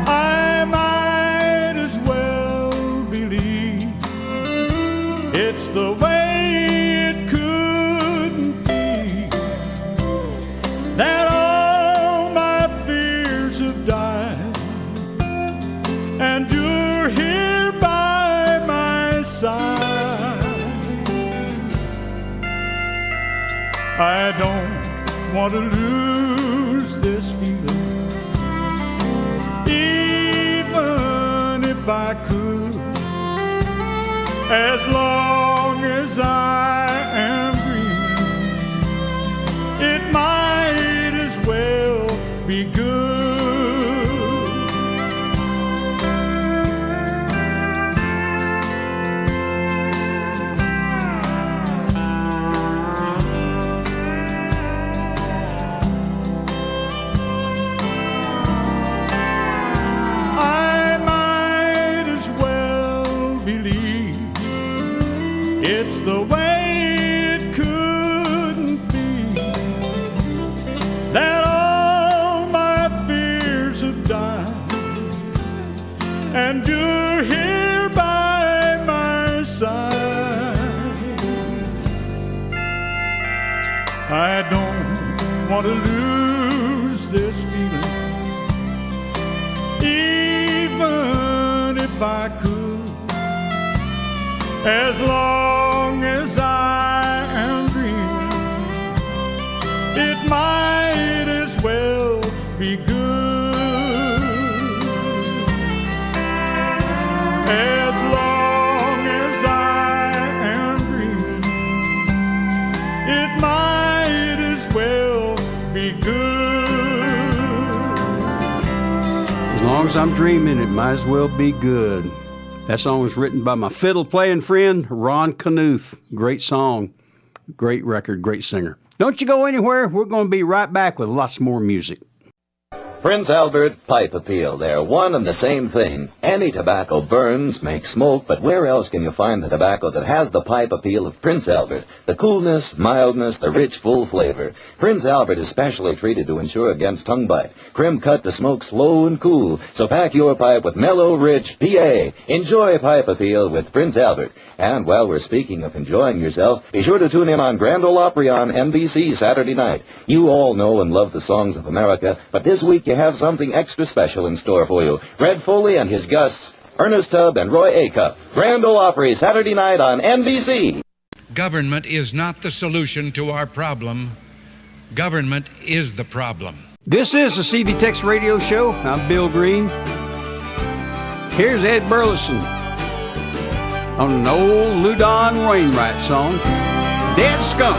I might as well believe it's the way it couldn't be, that all my fears have died and you're here by my side. I don't want to lose this feeling, even if I could. As long as I am breathing, it might as well be good. I might as well believe it's the way it couldn't be, that all my fears have died and you're here by my side. I don't want to lose this feeling, even if I could. As long as I am breathing, it might as well be good. As long as I am breathing, it might as well long as I'm dreaming, it might as well be good. That song was written by my fiddle-playing friend, Ron Knuth. Great song, great record, great singer. Don't you go anywhere. We're going to be right back with lots more music. Prince Albert Pipe Appeal. They're one and the same thing. Any tobacco burns, makes smoke, but where else can you find the tobacco that has the pipe appeal of Prince Albert? The coolness, mildness, the rich, full flavor. Prince Albert is specially treated to ensure against tongue bite. Crim cut to smoke slow and cool. So pack your pipe with mellow, rich PA. Enjoy Pipe Appeal with Prince Albert. And while we're speaking of enjoying yourself, be sure to tune in on Grand Ole Opry on NBC Saturday night. You all know and love the songs of America, but this week you have something extra special in store for you. Red Foley and his guests, Ernest Tubb and Roy Acuff. Grand Ole Opry Saturday night on NBC. Government is not the solution to our problem. Government is the problem. This is the CD Tex Radio Show. I'm Bill Green. Here's Ed Burleson on an old Loudon Wainwright song, Dead Skunk.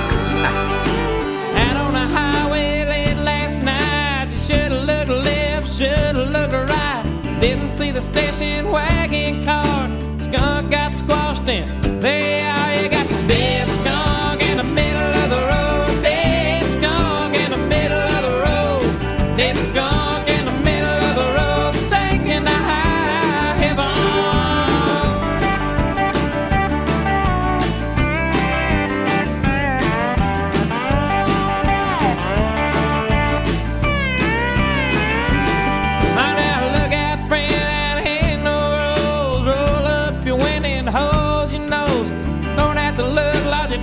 Out on the highway late last night, you should've looked left, should've looked right. Didn't see the station wagon car. Skunk got squashed in. There you are, you got your dead skunk in the middle of the road. Dead skunk in the middle of the road. Dead skunk in the middle of the road, stinking to high heaven.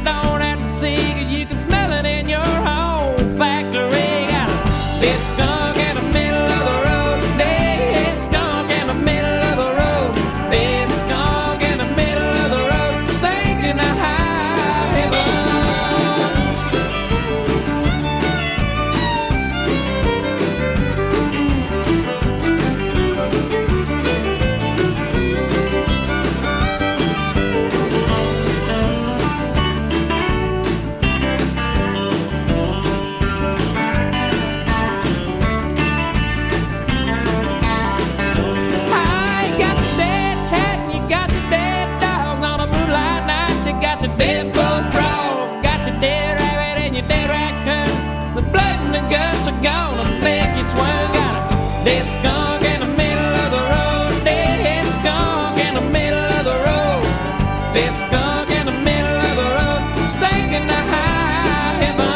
Don't have to see it, you can smell it in your home factory. Got a dead skunk in the middle of the road. Dead skunk in the middle of the road. Dead skunk in the middle of the road, stinking to high heaven. Dead bullfrog, got your dead rabbit and your dead raccoon. The blood and the guts are gonna make you swoon. Got a dead skunk in the middle of the road. Dead skunk in the middle of the road. Dead skunk in the middle of the road, stinking to high heaven.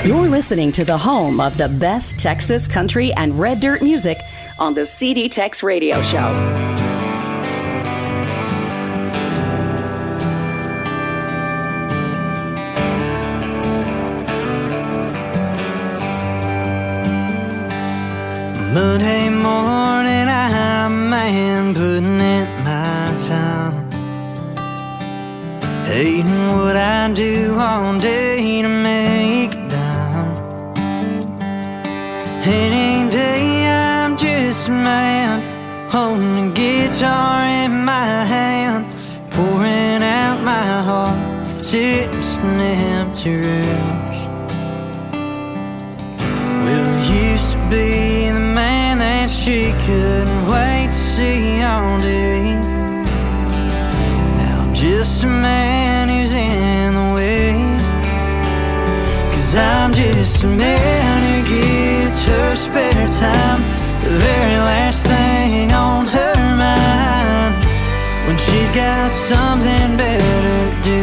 You're listening to the home of the best Texas country and red dirt music on the CD Tex Radio Show. Monday morning, I'm man putting in my time, hating what I do all day to make a dime. guitar in my hand, pouring out my heart for tips and empty rooms. Well, I used to be the man that she couldn't wait to see all day. Now I'm just a man who's in the way, 'cause I'm just a man who gets her spare time, the very last thing on her mind, when she's got something better to do.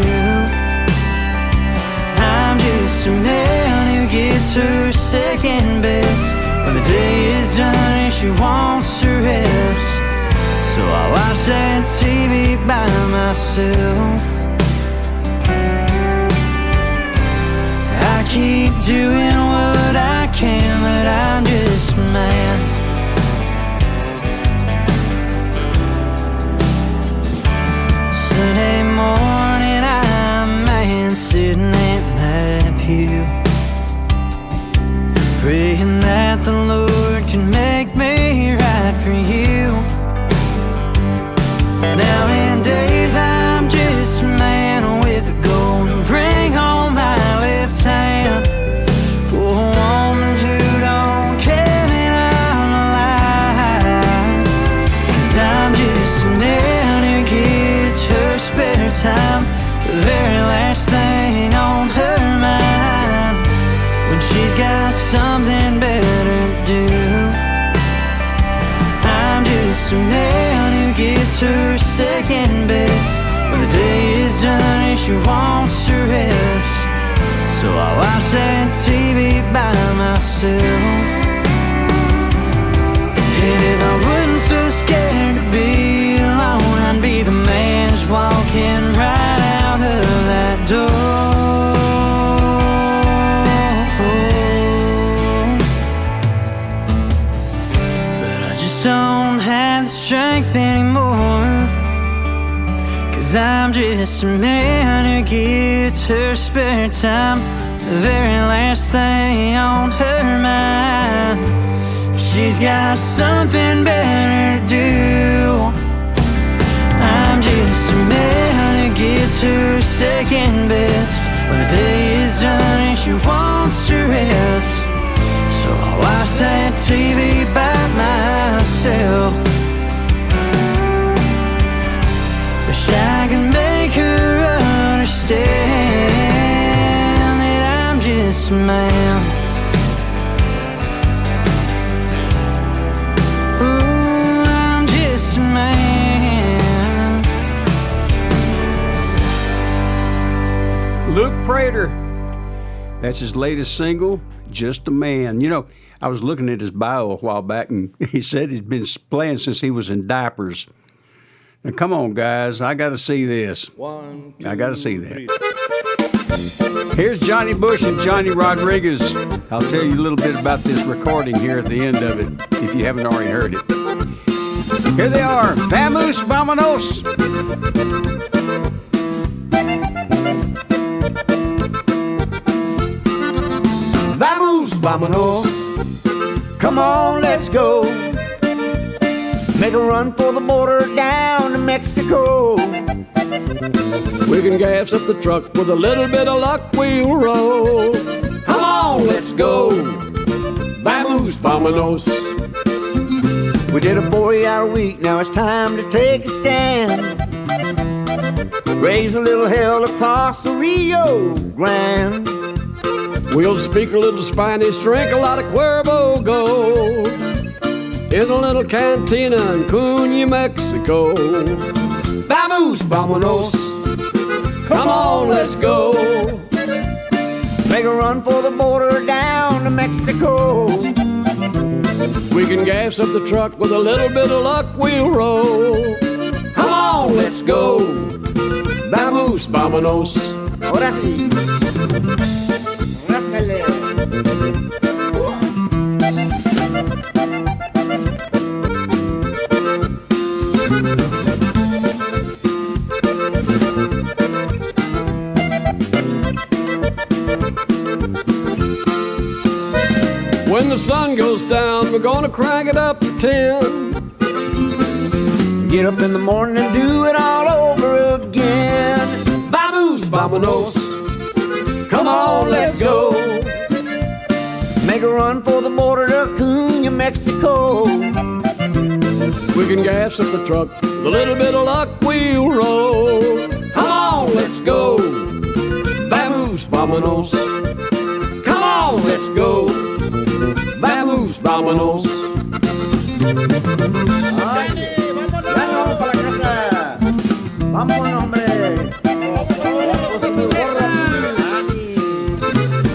I'm just a man who gets her second best when the day is done and she wants to rest. So I watch that TV by myself. I keep doing what I can, but I'm just a man. Sunday morning, I'm a man sitting in that pew, praying that the Lord can make me right for you. Now in days I'm just a man with a golden ring on my left hand, for a woman who don't care that I'm alive. 'Cause I'm just a man who gets her spare time, the very last thing on her mind, when she's got something better to do. I'm just a man who gets her second best when the day is done and she wants to rest. So I watch that TV by myself. And if I wasn't so scared to be alone, I'd be the man who's walking right out of that door. But I just don't have the strength anymore, 'cause I'm just a man who gets her spare time, the very last thing on her mind. She's got something better to do. I'm just a man who gets her second best when the day is done and she wants to rest. So I watch that TV by myself. Wish I could make her understand that I'm just a man. Ooh, I'm just a man. Luke Prater. That's his latest single, Just a Man. You know, I was looking at his bio a while back, and he said he's been playing since he was in diapers. Now, come on, guys. I got to see this. I got to see that. Here's Johnny Bush and Johnny Rodriguez. I'll tell you a little bit about this recording here at the end of it, if you haven't already heard it. Here they are. Vamos, vámonos. Vamos, vámonos. Come on, let's go. Make a run for the border down to Mexico. We can gas up the truck, with a little bit of luck we'll roll. Come on, let's go. Vamos, vámonos. We did a 40-hour week, now it's time to take a stand. Raise a little hell across the Rio Grande. We'll speak a little Spanish, drink a lot of Cuervo Gold in a little cantina in Cunha, Mexico. Vamos, vámonos. Come on, let's go. Make a run for the border down to Mexico. We can gas up the truck, with a little bit of luck we'll roll. Come on, let's go. Vamos, vámonos. Ahora sí. When the sun goes down, we're gonna crank it up to 10. Get up in the morning and do it all over again. Vamos, vamonos. Come on, let's go. Make a run for the border to Cunha, Mexico. We can gas up the truck, with a little bit of luck we'll roll. Come on, let's go. Vamos, vamonos. Come on, let's go. Vamos, vamonos. Ay, vámonos para la casa. Vámonos, hombre.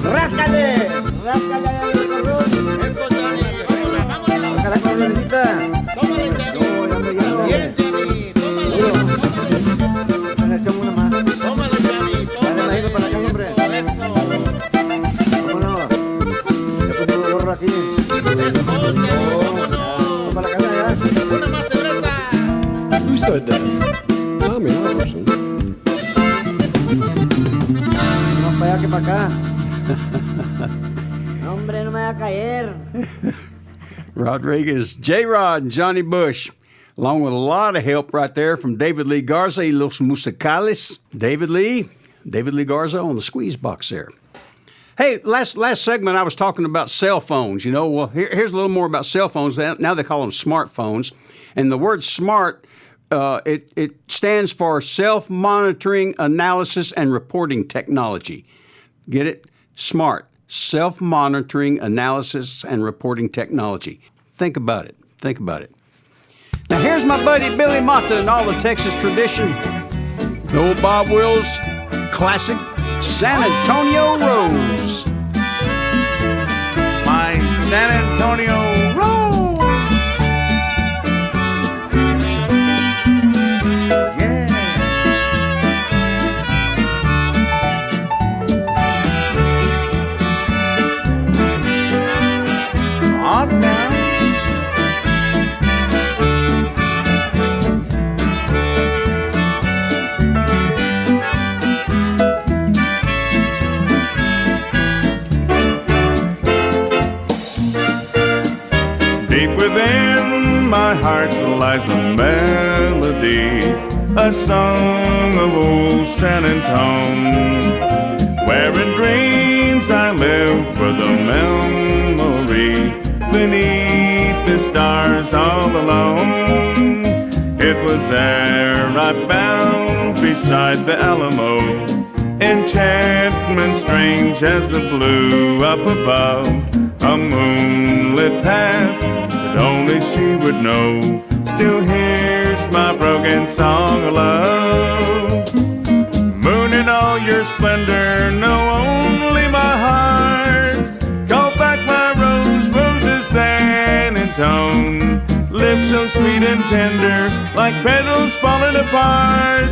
Ráscale, ráscale al corrón. Eso, Johnny. Vámonos. Saca la corronecita. Tómale, Johnny. Bien, Johnny. Tómale. Echamos una más. Tómale, Johnny. Tómale. Dale, para acá, hombre. Eso. Vámonos. Ya pusimos el gorro aquí. Eso, Johnny. Vámonos. Para la casa ya. Una más cerveza. Who said that? Tommy Robertson. Más para allá que para acá. Hombre, no me va a caer. Rodriguez, J-Rod, and Johnny Bush, along with a lot of help right there from David Lee Garza y Los Musicales. David Lee Garza on the squeeze box there. Hey, last segment I was talking about cell phones. You know, well, here's a little more about cell phones. Now they call them smartphones. And the word smart, it stands for self-monitoring, analysis, and reporting technology. Get it? SMART. Self-monitoring, analysis, and reporting technology. Think about it. Think about it. Now here's my buddy Billy Mata and all the Texas tradition. The old Bob Wills classic, San Antonio Rose. My San Antonio Rose. Yeah. On now. Deep within my heart lies a melody, a song of old San Antone, where in dreams I live for the memory, beneath the stars all alone. It was there I found beside the Alamo, enchantment strange as the blue up above, a moonlit path that only she would know. Still hears my broken song of love. Moon in all your splendor, know only my heart. Call back my rose, roses San Antone. Lips so sweet and tender, like petals falling apart.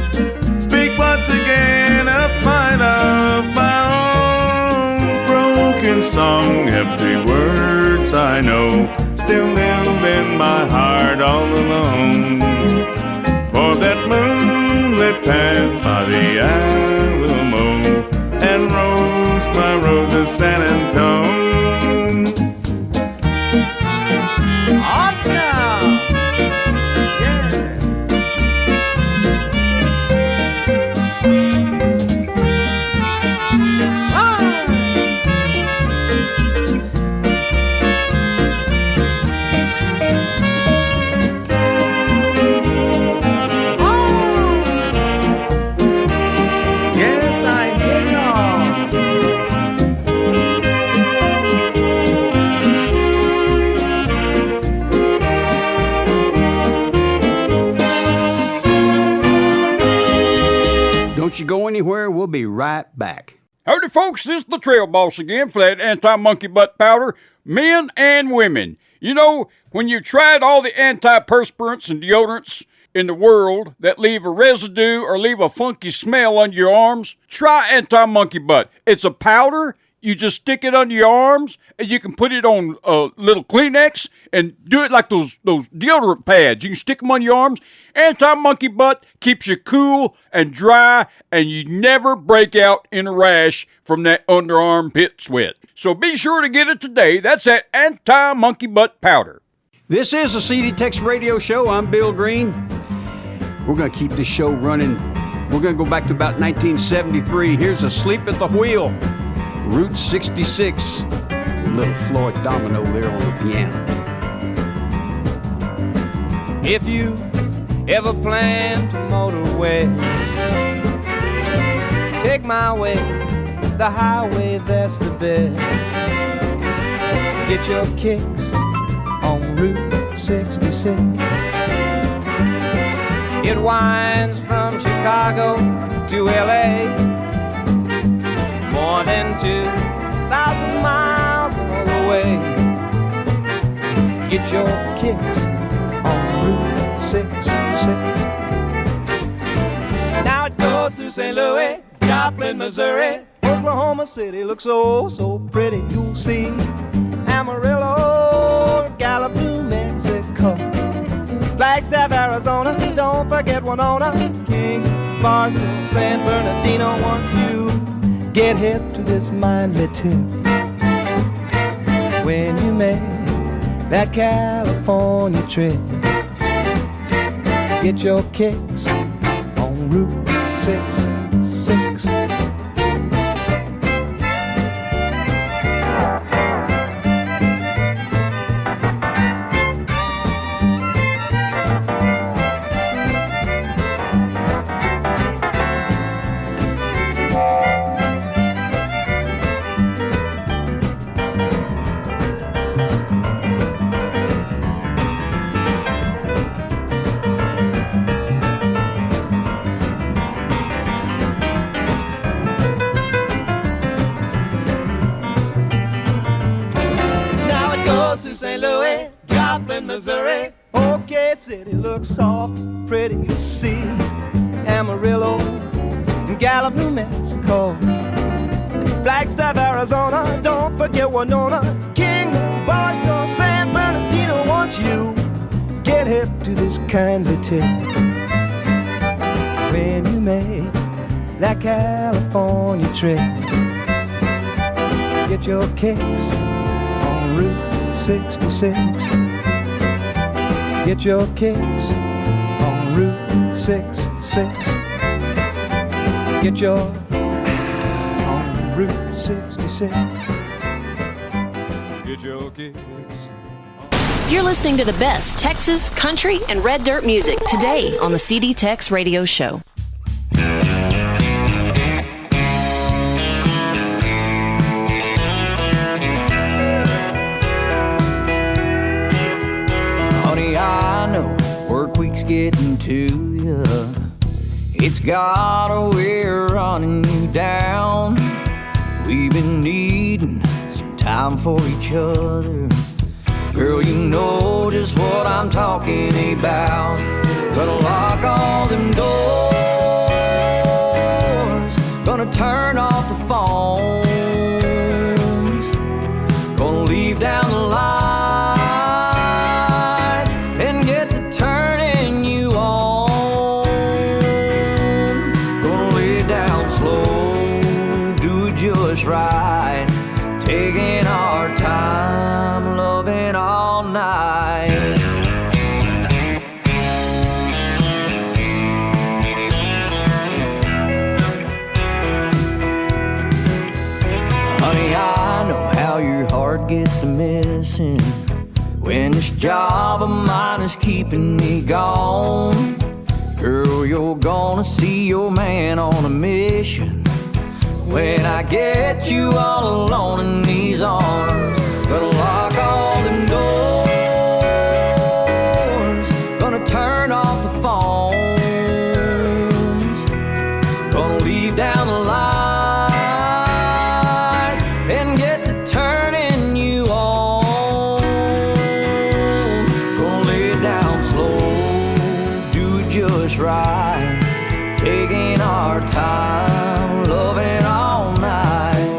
Speak once again of my love, my own broken song. Empty words I know still live in my heart all alone. For that moonlit path by the Alamo, and rose, my roses San Antone. Up now! Don't you go anywhere. We'll be right back. Howdy, folks. This is the Trail Boss again for that anti-monkey butt powder, men and women. You know, when you've tried all the antiperspirants and deodorants in the world that leave a residue or leave a funky smell on your arms, try anti-monkey butt. It's a powder. You just stick it under your arms, and you can put it on a little Kleenex and do it like those deodorant pads. You can stick them on your arms. Anti-monkey butt keeps you cool and dry, and you never break out in a rash from that underarm pit sweat. So be sure to get it today. That's that anti-monkey butt powder. This is a CD Tex Radio Show. I'm Bill Green. We're going to keep this show running. We're going to go back to about 1973. Here's Asleep at the Wheel, Route 66. Little Floyd Domino there on the piano. If you ever plan to motor west, take my way, the highway that's the best. Get your kicks on Route 66. It winds from Chicago to LA, more than 2,000 miles all the way. Get your kicks on Route 66. Now it goes through St. Louis, Joplin, Missouri. Oklahoma City looks so, so pretty. You'll see Amarillo, Gallup, New Mexico, Flagstaff, Arizona. Don't forget Winona, Kings, Barstow, San Bernardino. Once you get hip to this mindly tip, when you make that California trip, get your kicks on Route 66. St. Louis, Joplin, Missouri. OK City looks soft, pretty, you see. Amarillo, Gallup, New Mexico, Flagstaff, Arizona. Don't forget Winona, Kingman, Barstow, San Bernardino. Once you get hip to this kindly tip, when you make that California trip, get your kicks on Route 66. Get your kicks on Route 66. Get your on Route 66. Get your kicks. You're listening to the best Texas, country, and red dirt music today on the CD Tex Radio Show. Getting to you, it's got a way of running you down. We've been needing some time for each other. Girl, you know just what I'm talking about. Gonna lock all them doors, gonna turn off the phones, gonna leave down the lights and get to turning right, taking our time, loving all night. Honey, I know how your heart gets to missing when this job of mine is keeping me gone. Girl, you're gonna see your man on a mission when I get you all alone in these arms. Gonna lock all them doors, gonna turn off the phones, gonna leave down the lights and get to turning you on. Gonna lay it down slow, do it just right, taking our time, loving all night.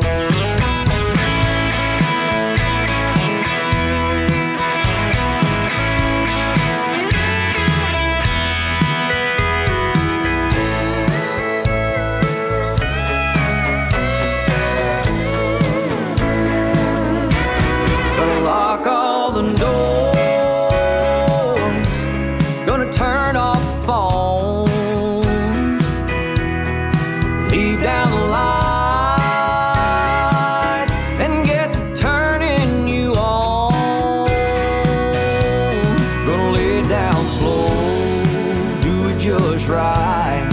just right.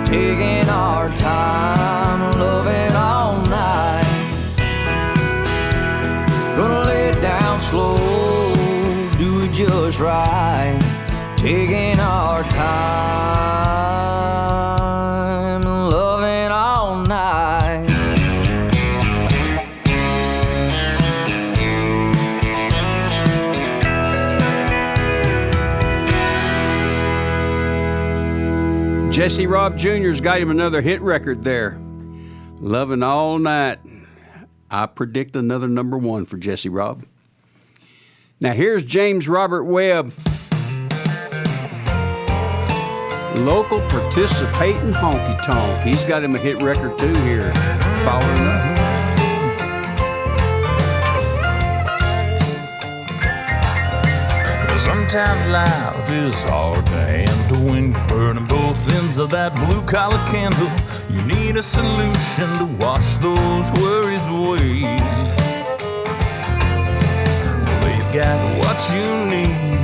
Taking our time, loving all night. Gonna lay it down slow, do it just right. Taking our time, loving all night. Jesse Robb Jr.'s got him another hit record there. Loving All Night. I predict another number one for Jesse Robb. Now here's James Robert Webb. Local participating honky tonk. He's got him a hit record too here. Following up. Sometimes life is hard to handle when you're burning both ends of that blue-collar candle. You need a solution to wash those worries away. Well, they've got what you need.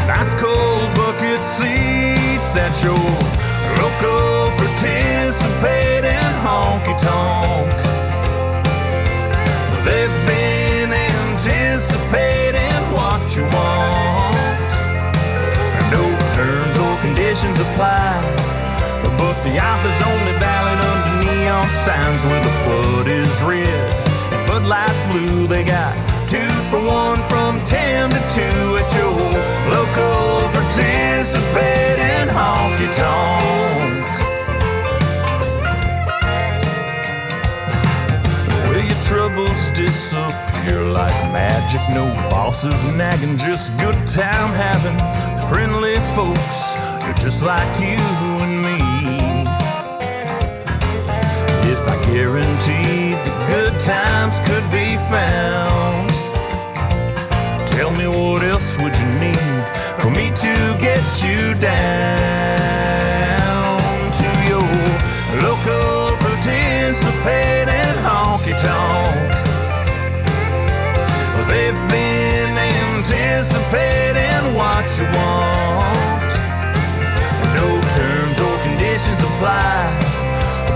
Nice cold bucket seats at your local participating honky-tonk. They've been anticipating what you want. No terms or conditions apply, but the offer's only valid under neon signs where the Bud is red and Bud Light's blue. They got 2 for 1 from 10 to 2 at your local participating honky-tonk. Well, your troubles disappear like magic. No bosses nagging, just good time having. Friendly folks, they're just like you and me. If I guaranteed that good times could be found, tell me what else would you need for me to get you down to your local participating honky-tonk. They've been anticipating what you want. No terms or conditions apply,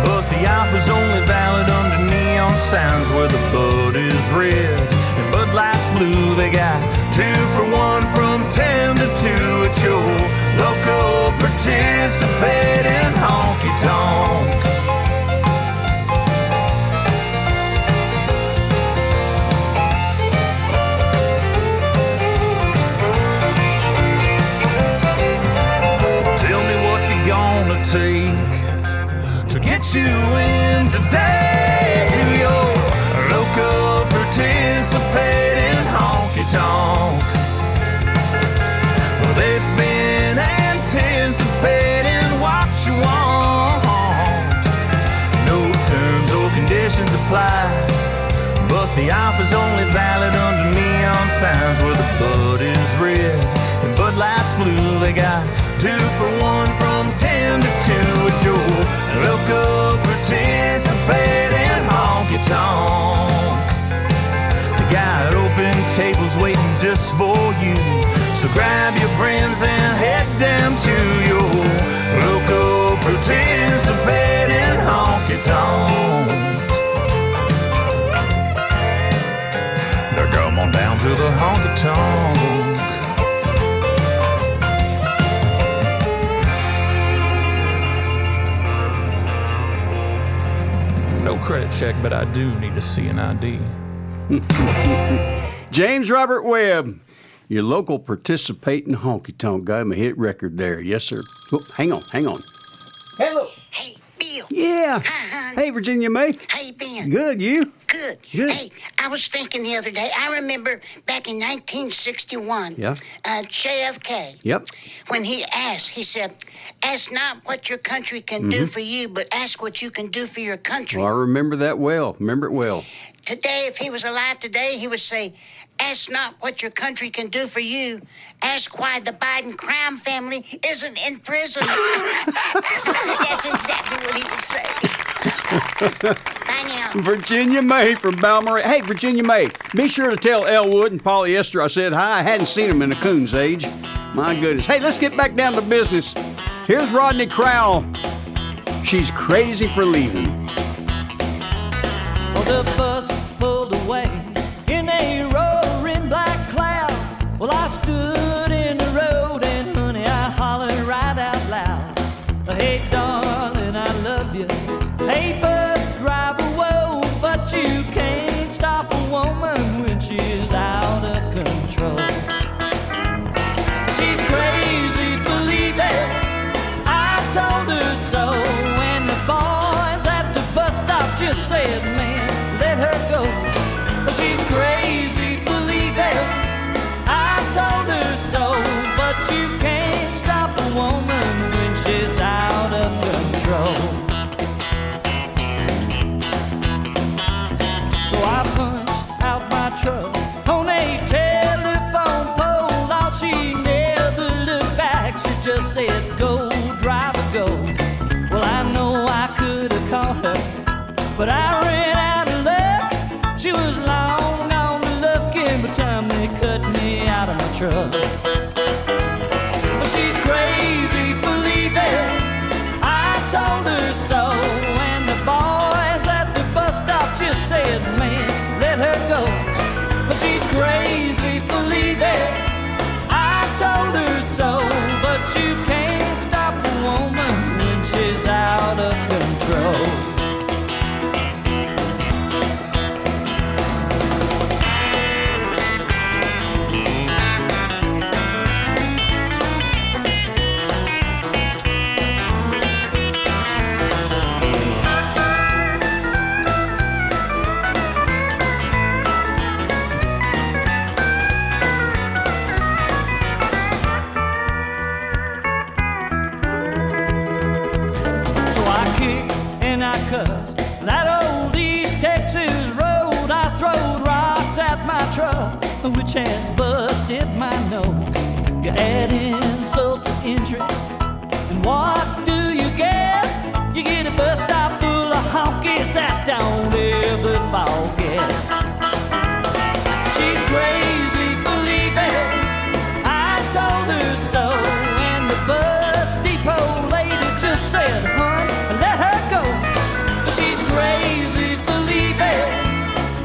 but the offer's only valid under neon signs where the Bud is red and Bud Light's blue. They got 2 for 1 from 10 to 2 at your local participating honky-tonk. Take to get you in today to your local participating honky-tonk. Well, they've been anticipating what you want. No terms or conditions apply, but the offer's only valid under neon signs where the Bud is red and Bud Light's blue. They got 2 for 1 from 10 to 2 at your local participating honky-tonk. They got open tables waiting just for you, so grab your friends and head down to your local participating honky-tonk. Now come on down to the honky-tonk. No credit check, but I do need to see an ID. James Robert Webb, your local participating honky-tonk. Got him a hit record there. Yes, sir. Oh, hang on. Hello. Hey, Bill. Yeah. Hi, hon. Hey, Virginia Mae. How you been? Good, you? Good. Hey, I was thinking the other day, I remember back in 1961, Yeah. JFK, Yep. when he asked, he said, ask not what your country can do for you, but ask what you can do for your country. Well, I remember that well. Remember it well. Today, if he was alive today, he would say, ask not what your country can do for you. Ask why the Biden crime family isn't in prison. That's exactly what he would say. Bye now. Virginia Mae from Balmoral. Hey, Virginia Mae, be sure to tell Elwood and Polyester I said hi. I hadn't seen him in a coon's age. My goodness. Hey, let's get back down to business. Here's Rodney Crowell. She's crazy for leaving. Well, the bus pulled away in a roaring black cloud. Well, I stood in the road and, honey, I hollered right out loud. Hey, darling, I love you. Hey, bus driver, whoa, but you can't stop a woman when she's out of control. She's crazy, believe it. I told her so. And the boys at the bus stop just said, man, let her go. She's crazy, believe it. I told her so. But you can't stop a woman when she's out of control. So I punched out my truck on a telephone pole. All she never looked back. She just said, go, driver, go. Well, I know I could have caught her, but I ran out of luck. She was long on the Lufkin by the time they cut me out of my truck. But she's crazy, believe it. I told her so. And the boys at the bus stop just said, man, let her go. But she's crazy, believe it. I told her so. But you can't stop a woman when she's out of control. Cause that old East Texas road, I throwed rocks at my truck, which had busted my nose. You add insult to injury, and what do you get? You get a bus stop full of honkies that don't ever forget. She's crazy, believe it. I told her so. And the bus depot lady just said, hon, let her go. She's crazy, believe it.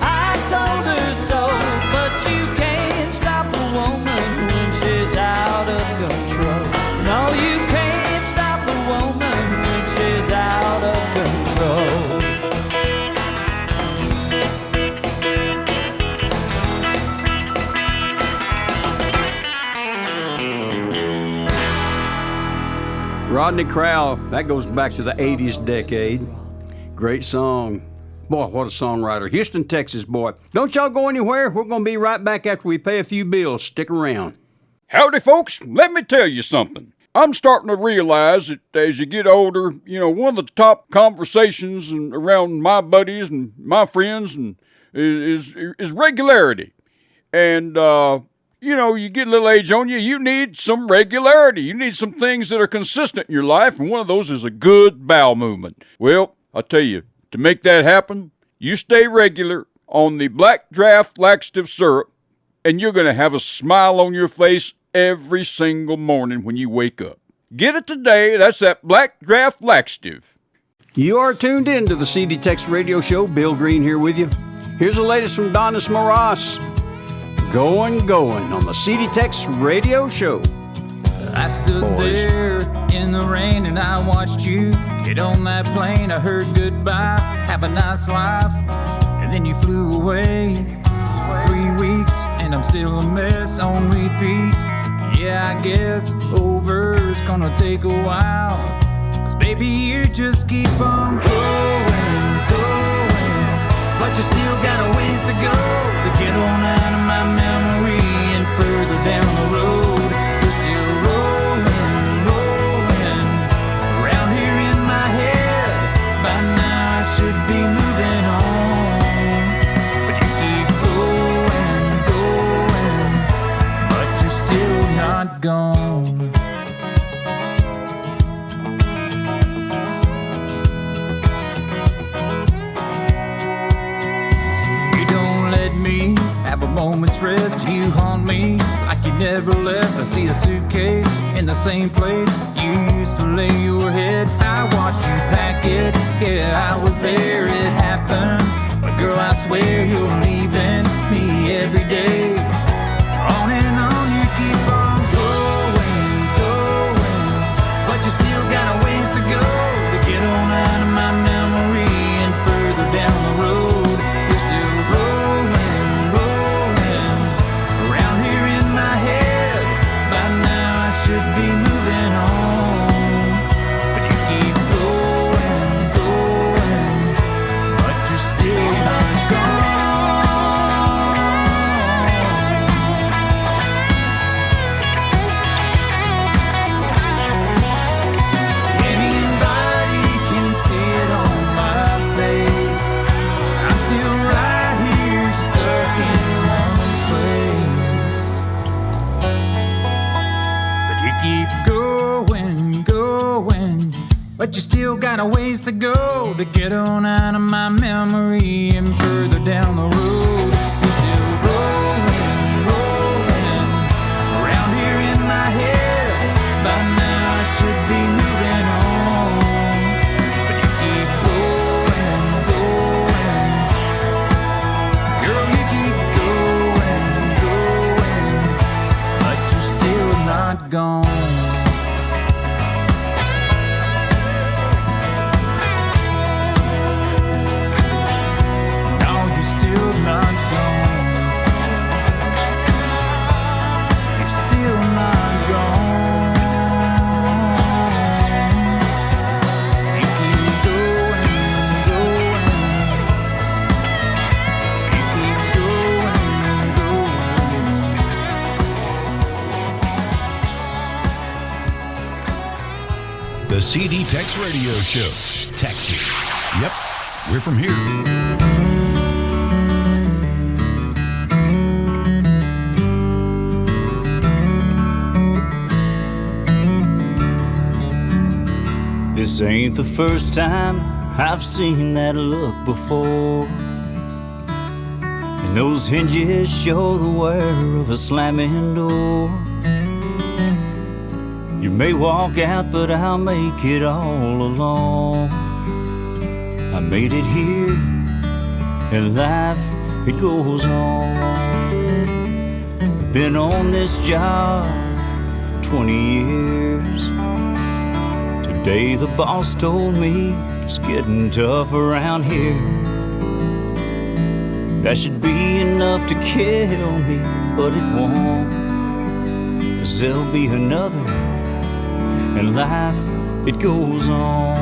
I told her so. But you can't stop a woman when she's out of control. No, you can't stop a woman when she's out of control. Rodney Crowell, that goes back to the 80s decade. Great song. Boy, what a songwriter. Houston, Texas, boy. Don't y'all go anywhere. We're going to be right back after we pay a few bills. Stick around. Howdy, folks. Let me tell you something. I'm starting to realize that as you get older, one of the top conversations around my buddies and my friends is regularity. And, you get a little age on you, you need some regularity. You need some things that are consistent in your life, and one of those is a good bowel movement. Well, I'll tell you, to make that happen, you stay regular on the Black Draft Laxative Syrup, and you're going to have a smile on your face every single morning when you wake up. Get it today. That's that Black Draft Laxative. You are tuned in to the CD Tex Radio Show. Bill Green here with you. Here's the latest from Donis Moras. Going on the CD Tex Radio Show. I stood there in the rain and I watched you get on that plane. I heard goodbye, have a nice life, and then you flew away. 3 weeks and I'm still a mess on repeat. Yeah, I guess over's gonna take a while, 'cause baby you just keep on going, but you still got a ways to go to get on out of my memory and further down the road. You're still rolling around here in my head. By now I should be moving on, but you keep going, but you're still not gone. You don't let me have a moment's rest. You haunt me like you never left. I see a suitcase in the same place you used to lay your head. I watched you pack it, yeah, I was there, it happened. But girl, I swear you're leaving me every day. On and on you keep on going, but you still got a ways to go to get on out of my memory and further down the road. You're still rolling around here in my head. By now I should be moving on, but you keep going, but you're still not gone. Anybody can see it on my face. I'm still right here, stuck in one place. But you keep going, but you still got a ways to go to get on out of my memory and further down the road. You're still rolling around here in my head. By now I should be moving on, but you keep going, girl, you keep going, but you're still not gone. No, you're still not gone. You're still not gone. You keep going. You keep The CD Tex Radio Show. Texas. Yep, we're from here. This ain't the first time I've seen that look before, and those hinges show the wear of a slamming door. You may walk out, but I'll make it all along. I made it here, and life, it goes on. I've been on this job for 20 years. Today the boss told me it's getting tough around here. That should be enough to kill me, but it won't. 'Cause there'll be another, and life, it goes on.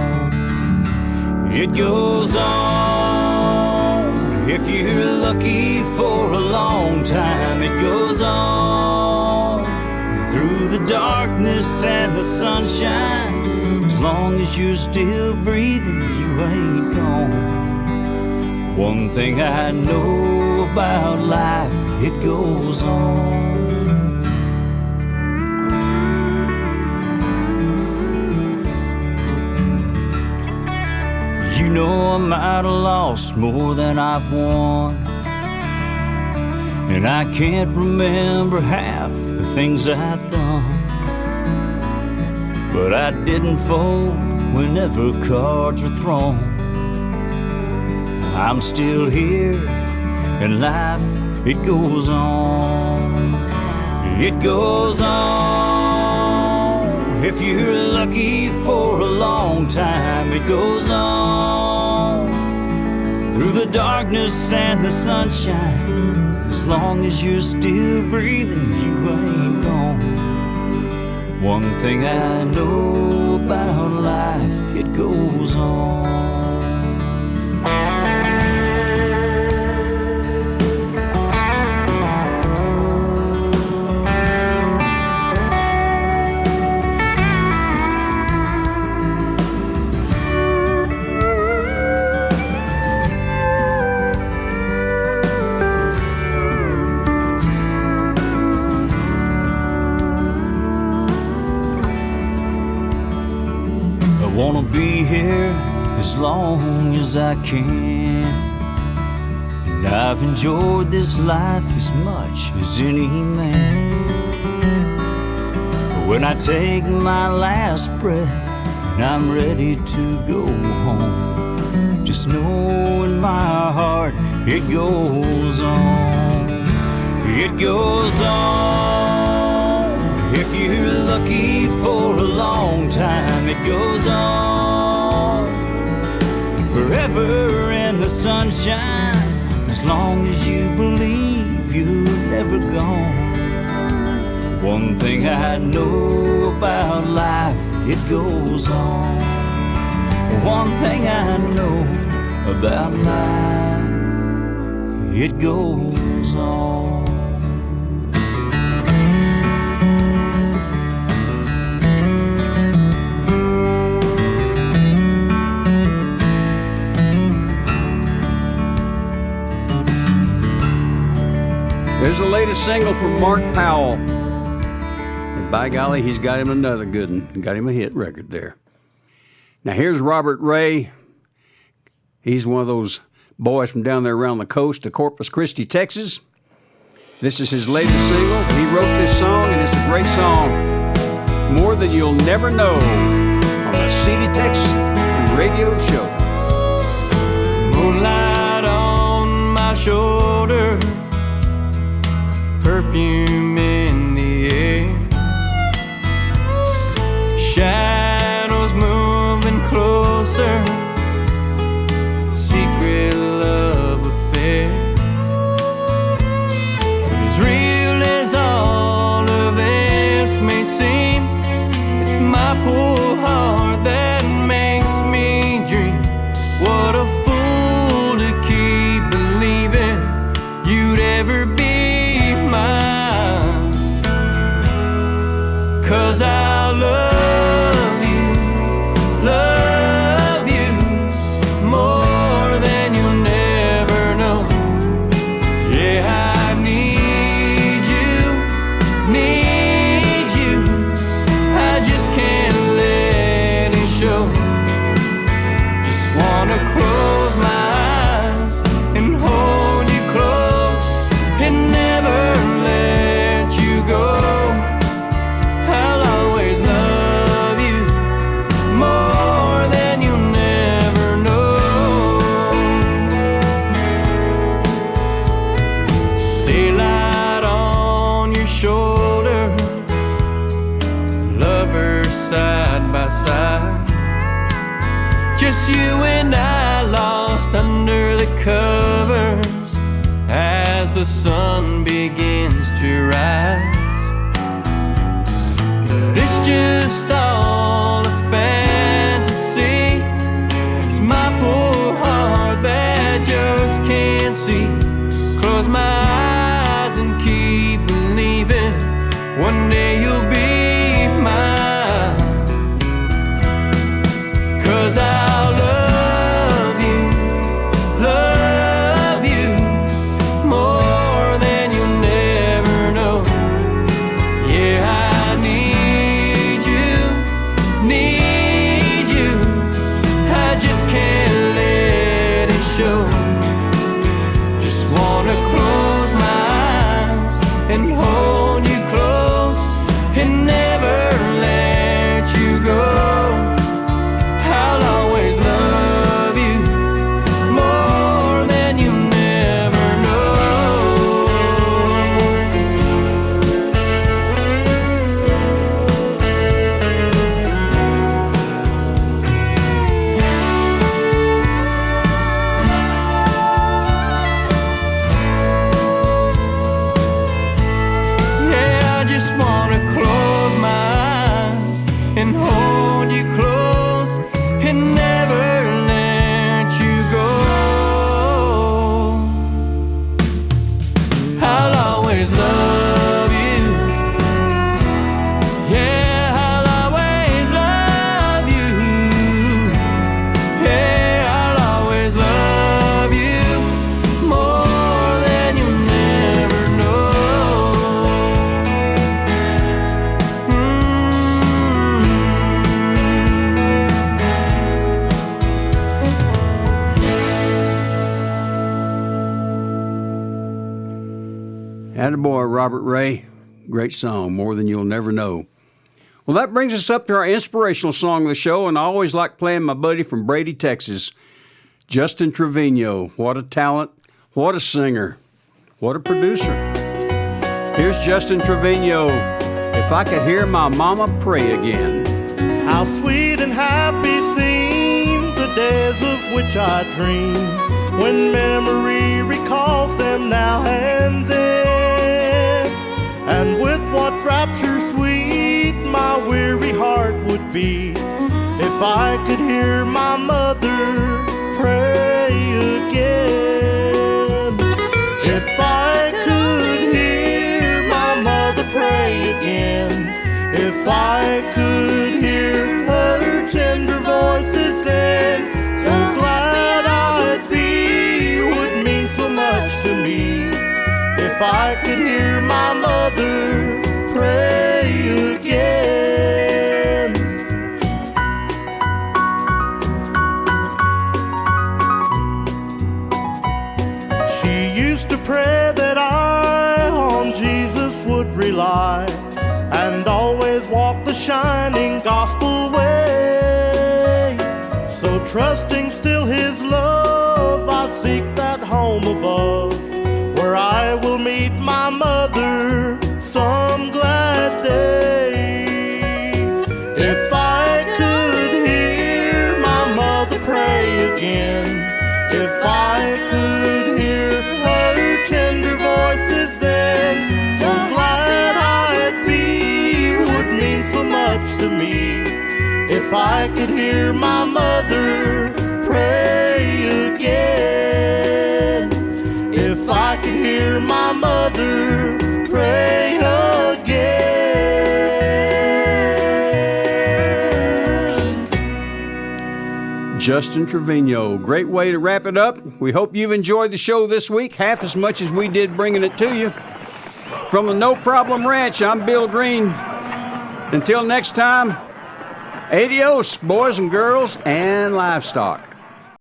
It goes on. If you're lucky for a long time, it goes on. Through the darkness and the sunshine, as long as you're still breathing, you ain't gone. One thing I know about life, it goes on. You know I might have lost more than I've won, and I can't remember half the things I've done. But I didn't fold whenever cards were thrown. I'm still here, and life, it goes on. It goes on. If you're lucky for a long time, it goes on. Through the darkness and the sunshine, as long as you're still breathing, you ain't gone. One thing I know about life, it goes on. I wanna be here as long as I can, and I've enjoyed this life as much as any man. When I take my last breath and I'm ready to go home, just know in my heart it goes on. It goes on. If you're lucky for a long time, it goes on. Forever in the sunshine, as long as you believe you're never gone. One thing I know about life, it goes on. One thing I know about life, it goes on. There's the latest single from Mark Powell. And by golly, he's got him another good one. Got him a hit record there. Now here's Robert Ray. He's one of those boys from down there around the coast of Corpus Christi, Texas. This is his latest single. He wrote this song, and it's a great song. More Than You'll Never Know on the CD Tex Radio Show. Moonlight on my shoulder, perfume in the air, shadows moving closer, secret love affair. As real as all of this may seem, it's my poor heart that makes me dream. What a fool to keep believing you'd ever be mine. 'Cause I love you more than you'll never know. Yeah, I need you, I just can't let it show. Just wanna close my eyes and hold you close and never let you go. I'll always love you more than you'll never know. Daylight on your shoulder, lovers side by side, just you and I lost under the covers as the sun begins to rise. But it's just all a fantasy. It's my poor heart that just can't see. Close my eyes and keep believing one day you'll be mine. 'Cause I'll love you more than you'll never know. Yeah, I need you, I just can't let it show. Just wanna close my eyes and hold you close and never let you go. I'll always love you more than you never know. Yeah, I just wanna close my eyes and hold you close and never let you go. I'll always love you. Yeah, I'll always love you. Yeah, I'll always love you more than you'll never know. Attaboy, Robert Ray. Great song, More Than You'll Never Know. Well, that brings us up to our inspirational song of the show, and I always like playing my buddy from Brady, Texas, Justin Trevino. What a talent, what a singer, what a producer. Here's Justin Trevino, If I Could Hear My Mama Pray Again. How sweet and happy seem the days of which I dream, when memory recalls them now and then. And with what rapture sweet my weary heart would be, if I could hear my mother pray again. If I could hear my mother pray again, if I could hear her tender voices then, so glad I'd be, would mean so much to me. If I could hear my mother pray again. She used to pray that I on Jesus would rely, and always walk the shining gospel way. So trusting still his love, I seek that home above, where I will meet my mother some glad day. If I could hear my mother pray again, if I could hear her tender voices then, so glad I'd be, would mean so much to me. If I could hear my mother pray again, if I could hear my mother pray again. Justin Trevino, great way to wrap it up. We hope you've enjoyed the show this week half as much as we did bringing it to you. From the No Problem Ranch, I'm Bill Green. Until next time, adios, boys and girls and livestock.